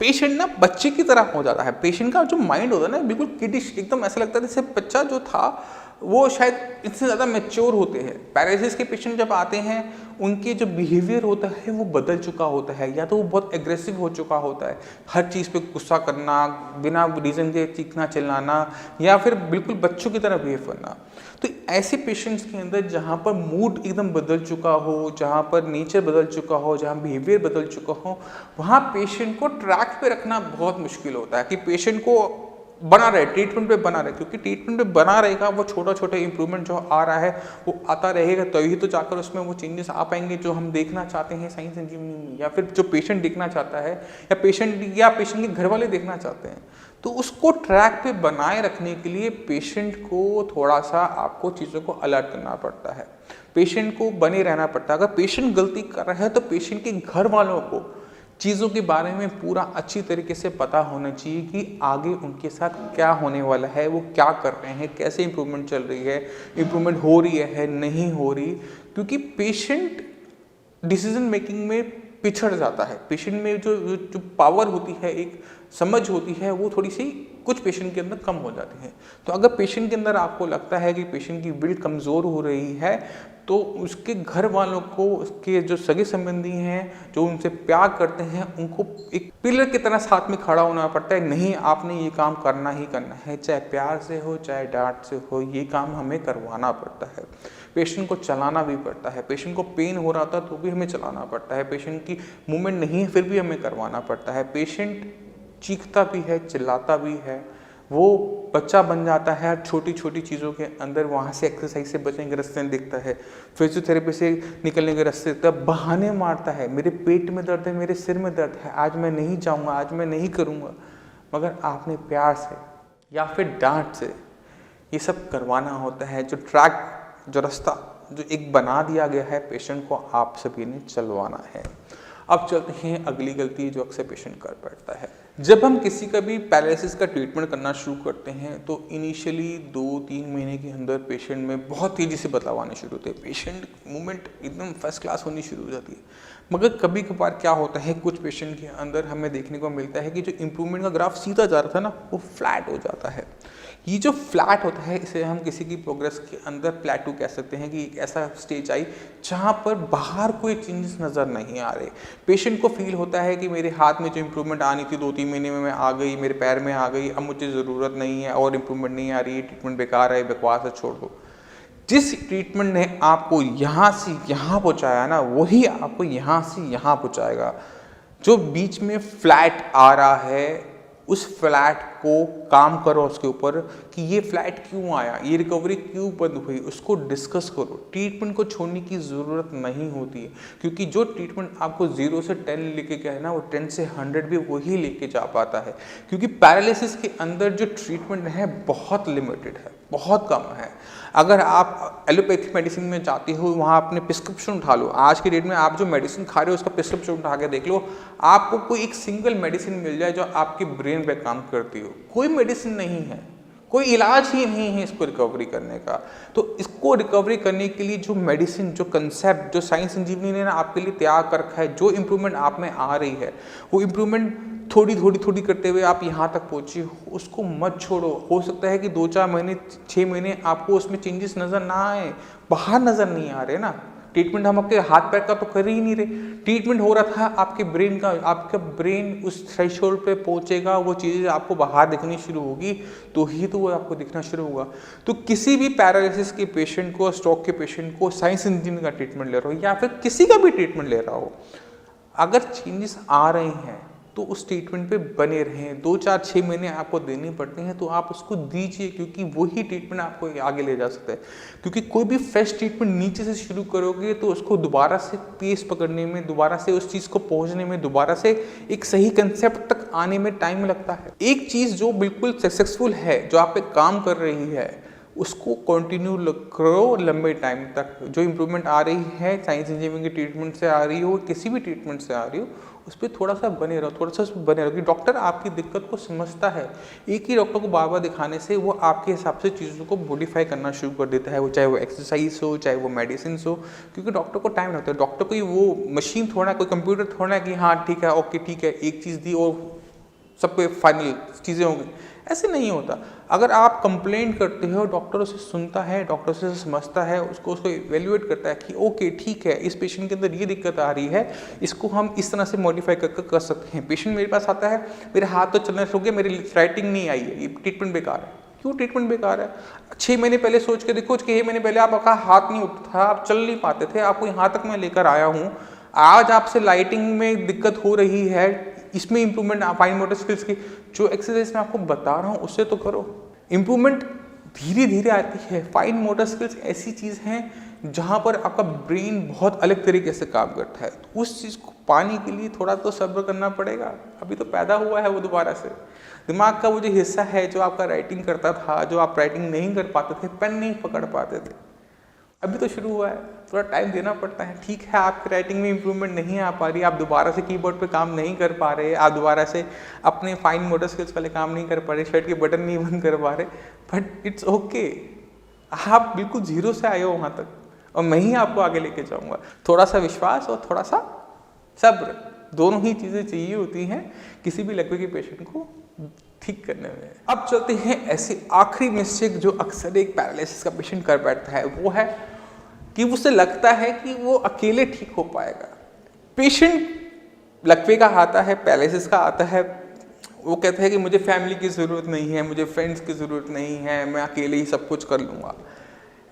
पेशेंट ना बच्चे की तरह हो जाता है। पेशेंट का जो माइंड होता है ना, बिल्कुल किडिश, एकदम ऐसा लगता है जैसे बच्चा जो था वो शायद इससे ज़्यादा मैच्योर होते हैं। पैरालिसिस के पेशेंट जब आते हैं, उनके जो बिहेवियर होता है वो बदल चुका होता है, या तो वो बहुत एग्रेसिव हो चुका होता है, हर चीज़ पे गुस्सा करना, बिना रीज़न के चीखना चिल्लाना, या फिर बिल्कुल बच्चों की तरह बिहेव करना। तो ऐसे पेशेंट्स के अंदर जहाँ पर मूड एकदम बदल चुका हो, जहाँ पर नेचर बदल चुका हो, जहाँ बिहेवियर बदल चुका हो, वहाँ पेशेंट को ट्रैक पे रखना बहुत मुश्किल होता है कि पेशेंट को बना रहे, ट्रीटमेंट पे बना रहे। क्योंकि ट्रीटमेंट पे बना रहेगा, वो छोटा छोटा इंप्रूवमेंट जो आ रहा है वो आता रहेगा, तभी तो जाकर उसमें वो चेंजेस आ पाएंगे जो हम देखना चाहते हैं साइंस इंजीनियरिंग में, या फिर जो पेशेंट देखना चाहता है, या पेशेंट के घर वाले देखना चाहते हैं। तो उसको ट्रैक पे बनाए रखने के लिए पेशेंट को थोड़ा सा आपको चीज़ों को अलर्ट करना पड़ता है, पेशेंट को बने रहना पड़ता है। अगर पेशेंट गलती कर रहा है तो पेशेंट के घर वालों को चीज़ों के बारे में पूरा अच्छी तरीके से पता होना चाहिए कि आगे उनके साथ क्या होने वाला है, वो क्या कर रहे हैं, कैसे इम्प्रूवमेंट चल रही है, इम्प्रूवमेंट हो रही है नहीं हो रही। क्योंकि पेशेंट डिसीजन मेकिंग में पिछड़ जाता है। पेशेंट में जो पावर होती है, एक समझ होती है, वो थोड़ी सी कुछ पेशेंट के अंदर कम हो जाती है। तो अगर पेशेंट के अंदर आपको लगता है कि पेशेंट की विल कमज़ोर हो रही है, तो उसके घर वालों को, उसके जो सगे संबंधी हैं, जो उनसे प्यार करते हैं, उनको एक पिलर की तरह साथ में खड़ा होना पड़ता है। नहीं, आपने ये काम करना ही करना है, चाहे प्यार से हो चाहे डांट से हो, ये काम हमें करवाना पड़ता है। पेशेंट को चलाना भी पड़ता है, पेशेंट को पेन हो रहा था तो भी हमें चलाना पड़ता है, पेशेंट की मूवमेंट नहीं है फिर भी हमें करवाना पड़ता है। पेशेंट चीखता भी है, चिल्लाता भी है, वो बच्चा बन जाता है छोटी छोटी चीज़ों के अंदर। वहाँ से एक्सरसाइज से बचने के रास्ते दिखता है, फिजियोथेरेपी से निकलने के रास्ते दिखता है, बहाने मारता है, मेरे पेट में दर्द है, मेरे सिर में दर्द है, आज मैं नहीं जाऊँगा, आज मैं नहीं करूँगा। मगर आपने प्यार से या फिर डांट से ये सब करवाना होता है। जो ट्रैक, जो रास्ता जो एक बना दिया गया है पेशेंट को, आप सभी ने चलवाना है। अब चलते हैं अगली गलती जो अक्सर पेशेंट कर बैठता है। जब हम किसी का भी पैरालिसिस का ट्रीटमेंट करना शुरू करते हैं तो इनिशियली 2-3 महीने के अंदर पेशेंट में बहुत तेज़ी से बदलाव आने शुरू होते हैं, पेशेंट मूवमेंट एकदम फर्स्ट क्लास होनी शुरू हो जाती है। मगर कभी कभार क्या होता है, कुछ पेशेंट के अंदर हमें देखने को मिलता है कि जो इम्प्रूवमेंट का ग्राफ सीधा जा रहा था ना, वो फ्लैट हो जाता है। ये जो फ्लैट होता है, इसे हम किसी की प्रोग्रेस के अंदर प्लेटू कह सकते हैं कि एक ऐसा स्टेज आई जहाँ पर बाहर कोई चेंजेस नज़र नहीं आ रहे। पेशेंट को फील होता है कि मेरे हाथ में जो इम्प्रूवमेंट आनी थी 2-3 महीने में मैं आ गई, मेरे पैर में आ गई, अब मुझे ज़रूरत नहीं है और इम्प्रूवमेंट नहीं आ रही है, ट्रीटमेंट बेकार है, बकवास है, छोड़ दो। जिस ट्रीटमेंट ने आपको यहाँ से यहाँ पहुँचाया ना, वही आपको यहाँ से यहाँ पहुँचाएगा। जो बीच में फ्लैट आ रहा है, उस फ्लैट को काम करो उसके ऊपर कि ये फ्लैट क्यों आया, ये रिकवरी क्यों बंद हुई, उसको डिस्कस करो। ट्रीटमेंट को छोड़ने की ज़रूरत नहीं होती है, क्योंकि जो ट्रीटमेंट आपको 0 से 10 लेके गया है ना, वो 10 से 100 भी वही लेके जा पाता है। क्योंकि पैरालिसिस के अंदर जो ट्रीटमेंट है बहुत लिमिटेड है, बहुत कम है। अगर आप एलोपैथी मेडिसिन में जाते हो, वहाँ अपने प्रिस्क्रिप्शन उठा लो, आज के डेट में आप जो मेडिसिन खा रहे हो उसका प्रिस्क्रिप्शन उठा के देख लो, आपको कोई एक सिंगल मेडिसिन मिल जाए जो आपके ब्रेन पे काम करती हो। कोई मेडिसिन नहीं है, कोई इलाज ही नहीं है इसको रिकवरी करने का। तो इसको रिकवरी करने के लिए जो मेडिसिन, जो कंसेप्ट, जो साइंस इंजीनियर ने आपके लिए तैयार कर रखा है, जो इम्प्रूवमेंट आप में आ रही है, वो इम्प्रूवमेंट थोड़ी करते हुए आप यहाँ तक पहुँचे, उसको मत छोड़ो। हो सकता है कि 2-4 महीने, 6 महीने आपको उसमें चेंजेस नज़र ना आए, बाहर नज़र नहीं आ रहे ना। ट्रीटमेंट हम आपके हाथ पैर का तो कर ही नहीं रहे, ट्रीटमेंट हो रहा था आपके ब्रेन का। आपका ब्रेन उस थ्रेशोल्ड पे पहुंचेगा, वो चीज़ें आपको बाहर दिखनी शुरू होगी, तो ही तो वो आपको दिखना शुरू होगा। तो किसी भी पैरालिसिस के पेशेंट को, स्ट्रोक के पेशेंट को साइंस इंजीनियर का ट्रीटमेंट ले रहा हो या फिर किसी का भी ट्रीटमेंट ले रहा हो, अगर चेंजेस आ रहे हैं तो उस ट्रीटमेंट पे बने रहें। 2-4-6 महीने आपको देनी पड़ते हैं तो आप उसको दीजिए, क्योंकि वही ट्रीटमेंट आपको आगे ले जा सकता है। क्योंकि कोई भी फ्रेश ट्रीटमेंट नीचे से शुरू करोगे तो उसको दोबारा से पेस पकड़ने में, दोबारा से उस चीज़ को पहुंचने में, दोबारा से एक सही कंसेप्ट तक आने में टाइम लगता है। एक चीज़ जो बिल्कुल सक्सेसफुल है, जो आप पे काम कर रही है, उसको कंटिन्यू करो लंबे टाइम तक। जो इम्प्रूवमेंट आ रही है साइंस इंजीनियरिंग के ट्रीटमेंट से आ रही हो, किसी भी ट्रीटमेंट से आ रही हो, उस पर थोड़ा सा बने रहो, थोड़ा सा बने रहो कि डॉक्टर आपकी दिक्कत को समझता है। एक ही डॉक्टर को बार बार दिखाने से वो आपके हिसाब से चीज़ों को मॉडिफाई करना शुरू कर देता है, वो चाहे वो एक्सरसाइज हो, चाहे वो मेडिसिन हो, क्योंकि डॉक्टर को टाइम लगता है। डॉक्टर कोई वो मशीन थोड़ा, कोई कंप्यूटर थोड़ा कि हाँ ठीक है, ओके ठीक है, एक चीज़ दी और सब पे फाइनल चीज़ें होंगी, ऐसे नहीं होता। अगर आप कंप्लेंट करते हो, डॉक्टर उसे सुनता है, डॉक्टर उसे समझता है, उसको इवेल्युएट करता है कि ओके ठीक है, इस पेशेंट के अंदर ये दिक्कत आ रही है, इसको हम इस तरह से मॉडिफाई कर सकते हैं। पेशेंट मेरे पास आता है, मेरे हाथ तो चलना शुरू हो गया, मेरी राइटिंग नहीं आई है, ये ट्रीटमेंट बेकार है। क्यों ट्रीटमेंट बेकार है? 6 महीने पहले सोच के देखो, 6 महीने पहले आपका हाथ नहीं उठता था, आप चल नहीं पाते थे, आपको यहाँ तक मैं लेकर आया हूँ। आज आपसे लाइटिंग में दिक्कत हो रही है, इसमें इंप्रूवमेंट, फाइन मोटर स्किल्स की जो एक्सरसाइज मैं आपको बता रहा हूँ उससे तो करो। इंप्रूवमेंट धीरे धीरे आती है। फाइन मोटर स्किल्स ऐसी चीज़ हैं जहाँ पर आपका ब्रेन बहुत अलग तरीके से काम करता है। तो उस चीज़ को पाने के लिए थोड़ा तो सब्र करना पड़ेगा। अभी तो पैदा हुआ है वो दोबारा से। दिमाग का वो जो हिस्सा है जो आपका राइटिंग करता था, जो आप राइटिंग नहीं कर पाते थे, पेन नहीं पकड़ पाते थे, अभी तो शुरू हुआ है, थोड़ा टाइम देना पड़ता है। ठीक है, आपकी राइटिंग में इंप्रूवमेंट नहीं आ पा रही, आप दोबारा से कीबोर्ड पे काम नहीं कर पा रहे, आप दोबारा से अपने फाइन मोटर स्किल्स वाले काम नहीं कर पा रहे, शर्ट के बटन नहीं बंद कर पा रहे, बट इट्स ओके। आप बिल्कुल 0 से आए हो वहाँ तक, और मैं ही आपको आगे लेके जाऊँगा। थोड़ा सा विश्वास और थोड़ा सा सब्र, दोनों ही चीज़ें चाहिए होती हैं किसी भी लकवे के पेशेंट को ठीक करने में। अब चलते हैं ऐसी आखिरी मिस्टेक जो अक्सर एक पैरालिसिस का पेशेंट कर बैठता है, वो है कि उसे लगता है कि वो अकेले ठीक हो पाएगा। पेशेंट लकवे का आता है, पैरालिसिस का आता है, वो कहता है कि मुझे फैमिली की ज़रूरत नहीं है, मुझे फ्रेंड्स की ज़रूरत नहीं है, मैं अकेले ही सब कुछ कर लूँगा।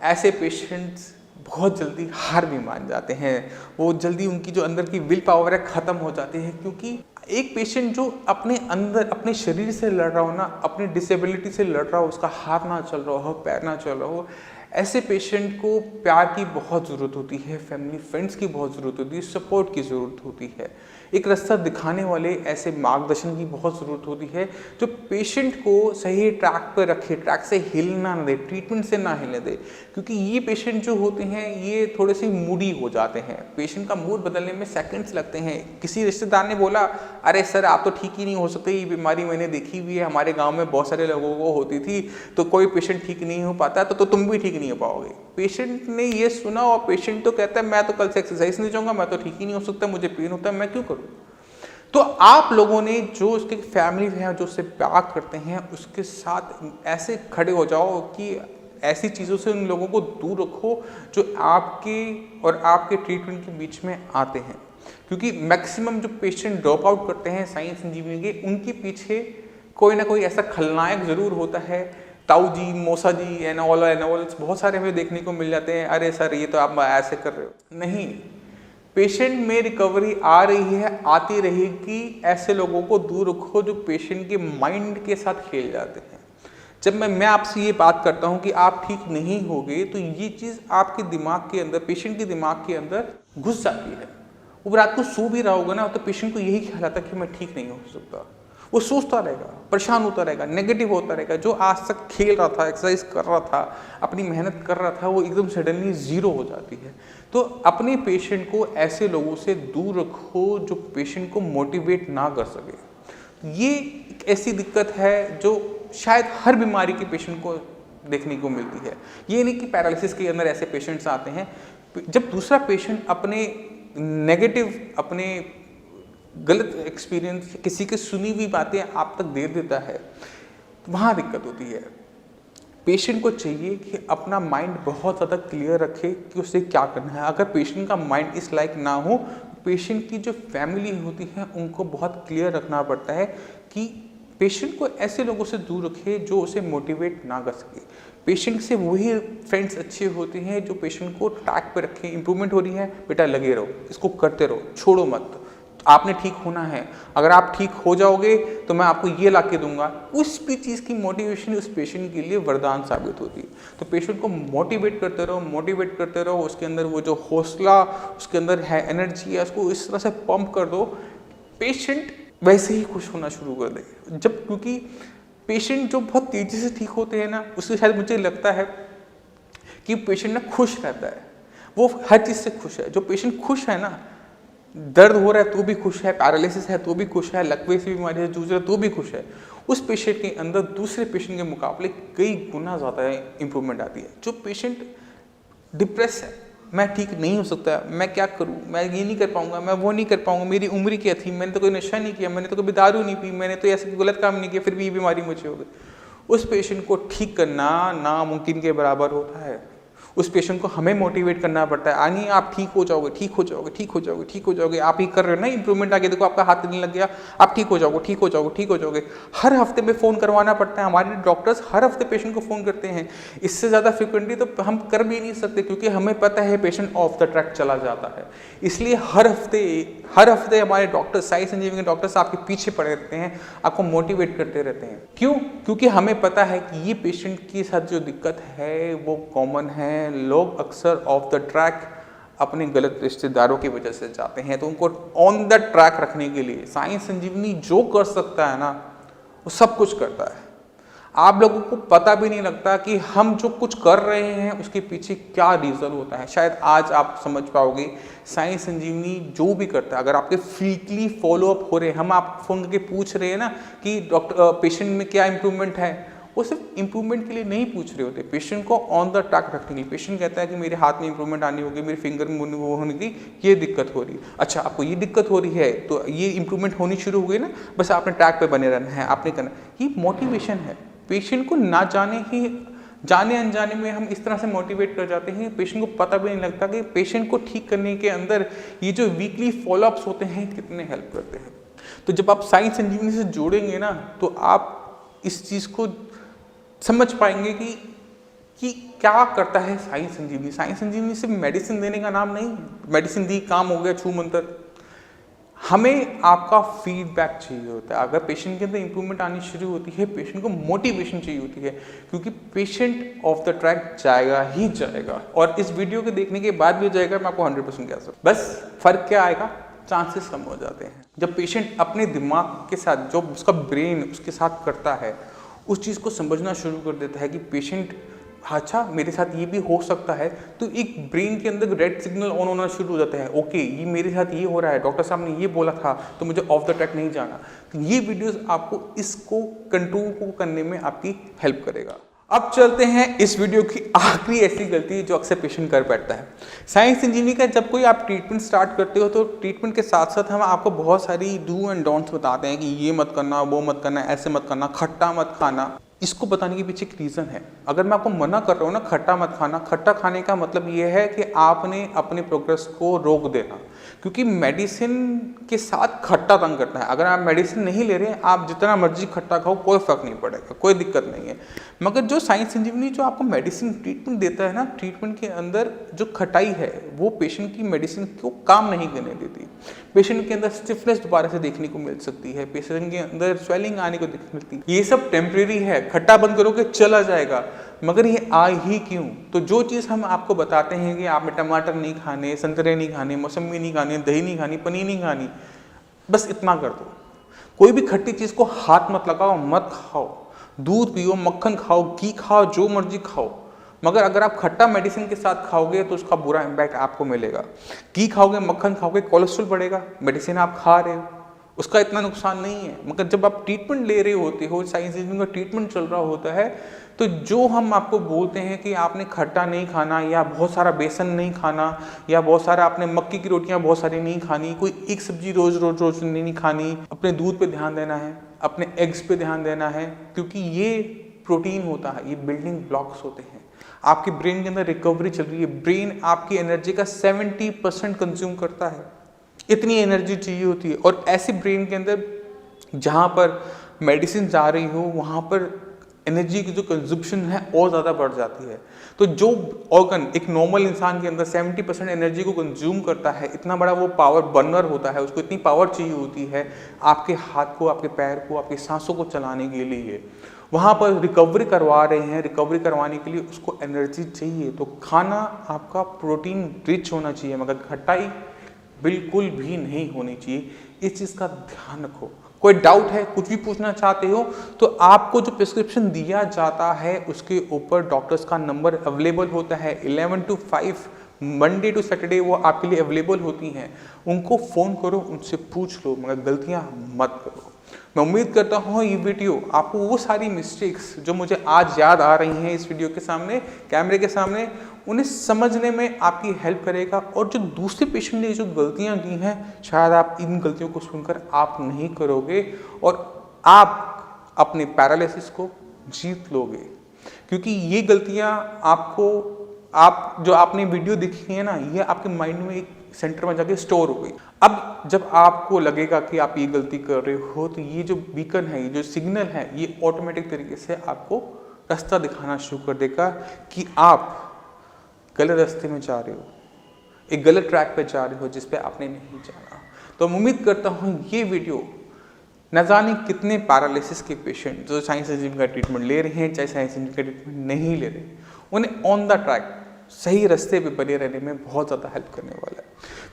ऐसे पेशेंट्स बहुत जल्दी हार भी मान जाते हैं, वो जल्दी उनकी जो अंदर की विल पावर है ख़त्म हो जाती है। क्योंकि एक पेशेंट जो अपने अंदर अपने शरीर से लड़ रहा हो ना, अपनी डिसेबिलिटी से लड़ रहा हो, उसका हाथ ना चल रहा हो, पैर ना चल रहा हो, ऐसे पेशेंट को प्यार की बहुत ज़रूरत होती है, फैमिली फ्रेंड्स की बहुत ज़रूरत होती है, सपोर्ट की ज़रूरत होती है, एक रास्ता दिखाने वाले ऐसे मार्गदर्शन की बहुत ज़रूरत होती है जो पेशेंट को सही ट्रैक पर रखे, ट्रैक से हिलना ना दे, ट्रीटमेंट से ना हिलने दे। क्योंकि ये पेशेंट जो होते हैं ये थोड़े से मूडी हो जाते हैं, पेशेंट का मूड बदलने में सेकंड्स लगते हैं। किसी रिश्तेदार ने बोला, अरे सर आप तो ठीक ही नहीं हो सकते, ये बीमारी मैंने देखी हुई है, हमारे गाँव में बहुत सारे लोगों को होती थी, तो कोई पेशेंट ठीक नहीं हो पाता, तो तुम भी ठीक नहीं हो पाओगे। पेशेंट ने ये सुना और पेशेंट तो कहता है मैं तो कल से एक्सरसाइज नहीं जाऊंगा, मैं तो ठीक ही नहीं हो सकता, मुझे पेन होता है, मैं क्यों करूं। तो आप लोगों ने जो उसके फैमिली है, जो उससे प्यार करते हैं, उसके साथ ऐसे खड़े हो जाओ कि ऐसी चीज़ों से उन लोगों को दूर रखो जो आपके और आपके ट्रीटमेंट के बीच में आते हैं। क्योंकि मैक्सिमम जो पेशेंट ड्रॉप आउट करते हैं साइंस इंजीनियरिंग के, उनके पीछे कोई ना कोई ऐसा खलनायक ज़रूर होता है। ताऊ जी, मौसा जी, एनोवल्स बहुत सारे हमें देखने को मिल जाते हैं, अरे सर ये तो आप ऐसे कर रहे हो। नहीं, पेशेंट में रिकवरी आ रही है, आती रहेगी। ऐसे लोगों को दूर रखो जो पेशेंट के माइंड के साथ खेल जाते हैं। जब मैं आपसे ये बात करता हूँ कि आप ठीक नहीं होगे, तो ये चीज़ आपके दिमाग के अंदर, पेशेंट के दिमाग के अंदर घुस जाती है। वो रात को सो भी रहा होगा ना, तो पेशेंट को यही ख्याल आता है कि मैं ठीक नहीं हो सकता। वो सोचता रहेगा, परेशान होता रहेगा, नेगेटिव होता रहेगा। जो आज तक खेल रहा था, एक्सरसाइज कर रहा था, अपनी मेहनत कर रहा था, वो एकदम सडनली ज़ीरो हो जाती है। तो अपने पेशेंट को ऐसे लोगों से दूर रखो जो पेशेंट को मोटिवेट ना कर सके। ये एक ऐसी दिक्कत है जो शायद हर बीमारी के पेशेंट को देखने को मिलती है। ये नहीं कि पैरालिसिस के अंदर ऐसे पेशेंट्स आते हैं, जब दूसरा पेशेंट अपने नेगेटिव, अपने गलत एक्सपीरियंस, किसी की सुनी हुई बातें आप तक दे देता है, तो वहाँ दिक्कत होती है। पेशेंट को चाहिए कि अपना माइंड बहुत ज़्यादा क्लियर रखे कि उसे क्या करना है। अगर पेशेंट का माइंड इस लायक ना हो, पेशेंट की जो फैमिली होती है उनको बहुत क्लियर रखना पड़ता है कि पेशेंट को ऐसे लोगों से दूर रखे जो उसे मोटिवेट ना कर सके। पेशेंट से वही फ्रेंड्स अच्छे होते हैं जो पेशेंट को ट्रैक पे रखें। इंप्रूवमेंट हो रही है, बेटा लगे रहो, इसको करते रहो, छोड़ो मत, आपने ठीक होना है। अगर आप ठीक हो जाओगे तो मैं आपको ये ला के दूंगा। उस भी चीज़ की मोटिवेशन उस पेशेंट के लिए वरदान साबित होती है। तो पेशेंट को मोटिवेट करते रहो, मोटिवेट करते रहो। उसके अंदर वो जो हौसला उसके अंदर है, एनर्जी है, उसको इस तरह से पंप कर दो, पेशेंट वैसे ही खुश होना शुरू कर दे। जब, क्योंकि पेशेंट जो बहुत तेज़ी से ठीक होते हैं ना, उससे शायद मुझे लगता है कि पेशेंट ना खुश रहता है, वो हर चीज़ से खुश है। जो पेशेंट खुश है ना, दर्द हो रहा है तो भी खुश है, पैरालिसिस है तो भी खुश है, लकवे से बीमारी से जूझ रहा है तो भी खुश है, उस पेशेंट के अंदर दूसरे पेशेंट के मुकाबले कई गुना ज़्यादा इंप्रूवमेंट आती है। जो पेशेंट डिप्रेस है, मैं ठीक नहीं हो सकता, मैं क्या करूं, मैं ये नहीं कर पाऊंगा, मैं वो नहीं कर पाऊंगा, मेरी उम्र क्या थी, मैंने तो कोई नशा नहीं किया, मैंने तो कभी दारू नहीं पी, मैंने तो ऐसे गलत काम नहीं किया, फिर भी ये बीमारी मुझे हो गई, उस पेशेंट को ठीक करना नामुमकिन के बराबर होता है। उस पेशेंट को हमें मोटिवेट करना पड़ता है। आनी आप ठीक हो जाओगे, ठीक हो जाओगे, ठीक हो जाओगे, ठीक हो जाओगे, आप ही कर रहे हो ना, इंप्रूवमेंट आगे देखो, आपका हाथ नहीं लग गया, आप ठीक हो जाओगे, ठीक हो जाओगे, ठीक हो जाओगे। हर हफ्ते में फ़ोन करवाना पड़ता है। हमारे डॉक्टर्स हर हफ्ते पेशेंट को फ़ोन करते हैं। इससे ज़्यादा फ्रिक्वेंटली तो हम कर भी नहीं सकते, क्योंकि हमें पता है पेशेंट ऑफ द ट्रैक चला जाता है। इसलिए हर हफ्ते हमारे डॉक्टर, साई संजीवनी के डॉक्टर्स आपके पीछे पड़े रहते हैं, आपको मोटिवेट करते रहते हैं। क्यों? क्योंकि हमें पता है कि ये पेशेंट के साथ जो दिक्कत है वो कॉमन है। लोग अक्सर ऑफ द ट्रैक अपने गलत रिश्तेदारों की वजह से जाते हैं, तो उनको ऑन द ट्रैक रखने के लिए साई संजीवनी जो कर सकता है ना, वो सब कुछ करता है। आप लोगों को पता भी नहीं लगता कि हम जो कुछ कर रहे हैं उसके पीछे क्या रीज़न होता है। शायद आज आप समझ पाओगे साई संजीवनी जो भी करता है। अगर आपके फ्रीक्वली फॉलोअप हो रहे हैं, हम आपको फ़ोन करके पूछ रहे हैं ना कि डॉक्टर पेशेंट में क्या इंप्रूवमेंट है, वो सिर्फ इंप्रूवमेंट के लिए नहीं पूछ रहे होते, पेशेंट को ऑन द ट्रैक रखने के लिए। पेशेंट कहता है कि मेरे हाथ में इंप्रूवमेंट आनी होगी, मेरी फिंगर में वो होने की ये दिक्कत हो रही है। अच्छा, आपको ये दिक्कत हो रही है तो ये इंप्रूवमेंट होनी शुरू हो गई ना, बस आपने ट्रैक पे बने रहना है, आपने करना। ये मोटिवेशन है। पेशेंट को ना जाने अनजाने में हम इस तरह से मोटिवेट कर जाते हैं, पेशेंट को पता भी नहीं लगता कि पेशेंट को ठीक करने के अंदर ये जो वीकली फॉलोअप्स होते हैं कितने हेल्प करते हैं। तो जब आप साई संजीवनी से जोड़ेंगे ना, तो आप इस चीज़ को समझ पाएंगे कि क्या करता है साई संजीवनी। साई संजीवनी सिर्फ मेडिसिन देने का नाम नहीं है, मेडिसिन दी काम हो गया, छू मंतर। हमें आपका फीडबैक चाहिए होता है। अगर पेशेंट के अंदर इंप्रूवमेंट आनी शुरू होती है, पेशेंट को मोटिवेशन चाहिए होती है, क्योंकि पेशेंट ऑफ द ट्रैक जाएगा ही जाएगा, और इस वीडियो के देखने के बाद भी जाएगा, मैं आपको 100% कह सकता हूँ। बस फर्क क्या आएगा, चांसेस कम हो जाते हैं। जब पेशेंट अपने दिमाग के साथ, जो उसका ब्रेन उसके साथ करता है, उस चीज़ को समझना शुरू कर देता है कि पेशेंट, अच्छा मेरे साथ ये भी हो सकता है, तो एक ब्रेन के अंदर रेड सिग्नल ऑन होना शुरू हो जाता है। ओके, ये मेरे साथ ये हो रहा है, डॉक्टर साहब ने ये बोला था, तो मुझे ऑफ द ट्रैक नहीं जाना। तो ये वीडियोस आपको इसको कंट्रोल को करने में आपकी हेल्प करेगा। अब चलते हैं इस वीडियो की आखिरी ऐसी गलती जो अक्सर पेशेंट कर बैठता है। साई संजीवनी का जब कोई आप ट्रीटमेंट स्टार्ट करते हो, तो ट्रीटमेंट के साथ साथ हम आपको बहुत सारी डू एंड डोंट्स बताते हैं कि ये मत करना, वो मत करना, ऐसे मत करना, खट्टा मत खाना। इसको बताने के पीछे एक रीज़न है। अगर मैं आपको मना कर रहा हूँ ना खट्टा मत खाना, खट्टा खाने का मतलब ये है कि आपने अपने प्रोग्रेस को रोक देना। क्योंकि मेडिसिन के साथ खट्टा तंग करता है। अगर आप मेडिसिन नहीं ले रहे हैं, आप जितना मर्जी खट्टा खाओ, कोई फर्क नहीं पड़ेगा, कोई दिक्कत नहीं है। मगर जो साइंस संजीवनी जो आपको मेडिसिन ट्रीटमेंट देता है ना, ट्रीटमेंट के अंदर जो खटाई है वो पेशेंट की मेडिसिन को काम नहीं करने देती। पेशेंट के अंदर स्टिफनेस दोबारा से देखने को मिल सकती है, पेशेंट के अंदर स्वेलिंग आने को मिलती है। ये सब टेम्परेरी है, खट्टा बंद करोगे चला जाएगा, मगर ये आ ही क्यों? तो जो चीज़ हम आपको बताते हैं कि आपने टमाटर नहीं खाने, संतरे नहीं खाने, मौसमी नहीं खाने, दही नहीं खानी, पनीर नहीं खानी, बस इतना कर दो। कोई भी खट्टी चीज़ को हाथ मत लगाओ, मत खाओ। दूध पियो, मक्खन खाओ, घी खाओ, जो मर्जी खाओ, मगर अगर आप खट्टा मेडिसिन के साथ खाओगे तो उसका बुरा इम्पैक्ट आपको मिलेगा। घी खाओगे, मक्खन खाओगे, कोलेस्ट्रॉल बढ़ेगा। मेडिसिन आप खा रहे हो, उसका इतना नुकसान नहीं है, मगर जब आप ट्रीटमेंट ले रहे होते हो, साइंस इंजीनियरिंग का ट्रीटमेंट चल रहा होता है, तो जो हम आपको बोलते हैं कि आपने खट्टा नहीं खाना, या बहुत सारा बेसन नहीं खाना, या बहुत सारा आपने मक्की की रोटियां बहुत सारी नहीं खानी, कोई एक सब्जी रोज नहीं खानी, अपने दूध पे ध्यान देना है, अपने एग्स पे ध्यान देना है, क्योंकि ये प्रोटीन होता है, ये बिल्डिंग ब्लॉक्स होते हैं। आपके ब्रेन के अंदर रिकवरी चल रही है, ब्रेन आपकी एनर्जी का 70% कंज्यूम करता है, इतनी एनर्जी चाहिए होती है। और ऐसे ब्रेन के अंदर जहाँ पर मेडिसिन जा रही हो, वहाँ पर एनर्जी की जो कंजप्शन है और ज़्यादा बढ़ जाती है। तो जो ऑर्गन एक नॉर्मल इंसान के अंदर 70% एनर्जी को कंज्यूम करता है, इतना बड़ा वो पावर बर्नर होता है, उसको इतनी पावर चाहिए होती है आपके हाथ को, आपके पैर को, आपकी सांसों को चलाने के लिए। वहाँ पर रिकवरी करवा रहे हैं, रिकवरी करवाने के लिए उसको एनर्जी चाहिए। तो खाना आपका प्रोटीन रिच होना चाहिए, मगर खटाई बिल्कुल भी नहीं होनी चाहिए। इस चीज़ का ध्यान रखो। कोई डाउट है, कुछ भी पूछना चाहते हो, तो आपको जो प्रिस्क्रिप्शन दिया जाता है उसके ऊपर डॉक्टर्स का नंबर अवेलेबल होता है। 11 to 5 मंडे टू सैटरडे वो आपके लिए अवेलेबल होती हैं। उनको फ़ोन करो, उनसे पूछ लो, मगर गलतियां मत करो। मैं उम्मीद करता हूँ ये वीडियो आपको वो सारी मिस्टेक्स जो मुझे आज याद आ रही हैं इस वीडियो के सामने, कैमरे के सामने, उन्हें समझने में आपकी हेल्प करेगा। और जो दूसरे पेशेंट ने जो गलतियां की हैं, शायद आप इन गलतियों को सुनकर आप नहीं करोगे और आप अपने पैरालिसिस को जीत लोगे। क्योंकि ये गलतियां आपको, आप जो आपने वीडियो देखी है ना, ये आपके माइंड में एक सेंटर में जाके स्टोर हो गई। अब जब आपको लगेगा कि आप ये गलती कर रहे हो, तो ये जो बीकन है, ये जो सिग्नल है, ये ऑटोमेटिक तरीके से आपको रास्ता दिखाना शुरू कर देगा कि आप गलत रास्ते में जा रहे हो, एक गलत ट्रैक पे जा रहे हो जिस पे आपने नहीं जाना। तो मैं उम्मीद करता हूँ ये वीडियो न जाने कितने पैरालिसिस के पेशेंट जो साइंस इंजीनियरिंग का ट्रीटमेंट ले रहे हैं, चाहे साइंस इंजीनियरिंग का ट्रीटमेंट नहीं ले रहे, उन्हें ऑन द ट्रैक सही रास्ते पे बने रहने में बहुत ज़्यादा हेल्प करने वाला है।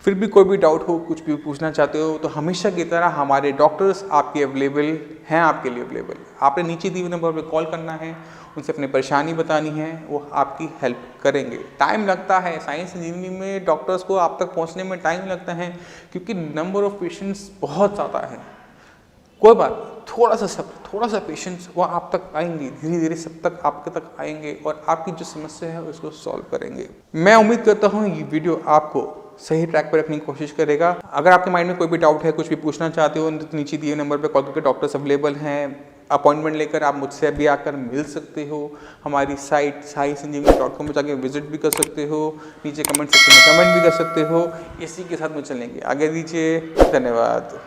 फिर भी कोई भी डाउट हो, कुछ भी पूछना चाहते हो, तो हमेशा की तरह हमारे डॉक्टर्स आपके अवेलेबल हैं, आपके लिए अवेलेबल। आपने नीचे दिए हुए नंबर पर कॉल करना है, उनसे अपनी परेशानी बतानी है, वो आपकी हेल्प करेंगे। टाइम लगता है, साइंस इंजीनियरिंग में डॉक्टर्स को आप तक पहुंचने में टाइम लगता है, क्योंकि नंबर ऑफ़ पेशेंट्स बहुत ज़्यादा है। कोई बात, थोड़ा सा पेशेंस, वो आप तक आएंगे, धीरे धीरे सब तक आपके तक आएंगे और आपकी जो समस्या है उसको सॉल्व करेंगे। मैं उम्मीद करता हूँ ये वीडियो आपको सही ट्रैक पर रखने की कोशिश करेगा। अगर आपके माइंड में कोई भी डाउट है, कुछ भी पूछना चाहते हो, तो नीचे दिए नंबर पर कॉल करके डॉक्टर्स अवेलेबल हैं। अपॉइंटमेंट लेकर आप मुझसे भी आकर मिल सकते हो। हमारी साइट sciencengineering.com पर जाके विजिट भी कर सकते हो। नीचे कमेंट सेक्शन में कमेंट भी कर सकते हो। इसी के साथ में चलेंगे, आगे दीजिए। धन्यवाद।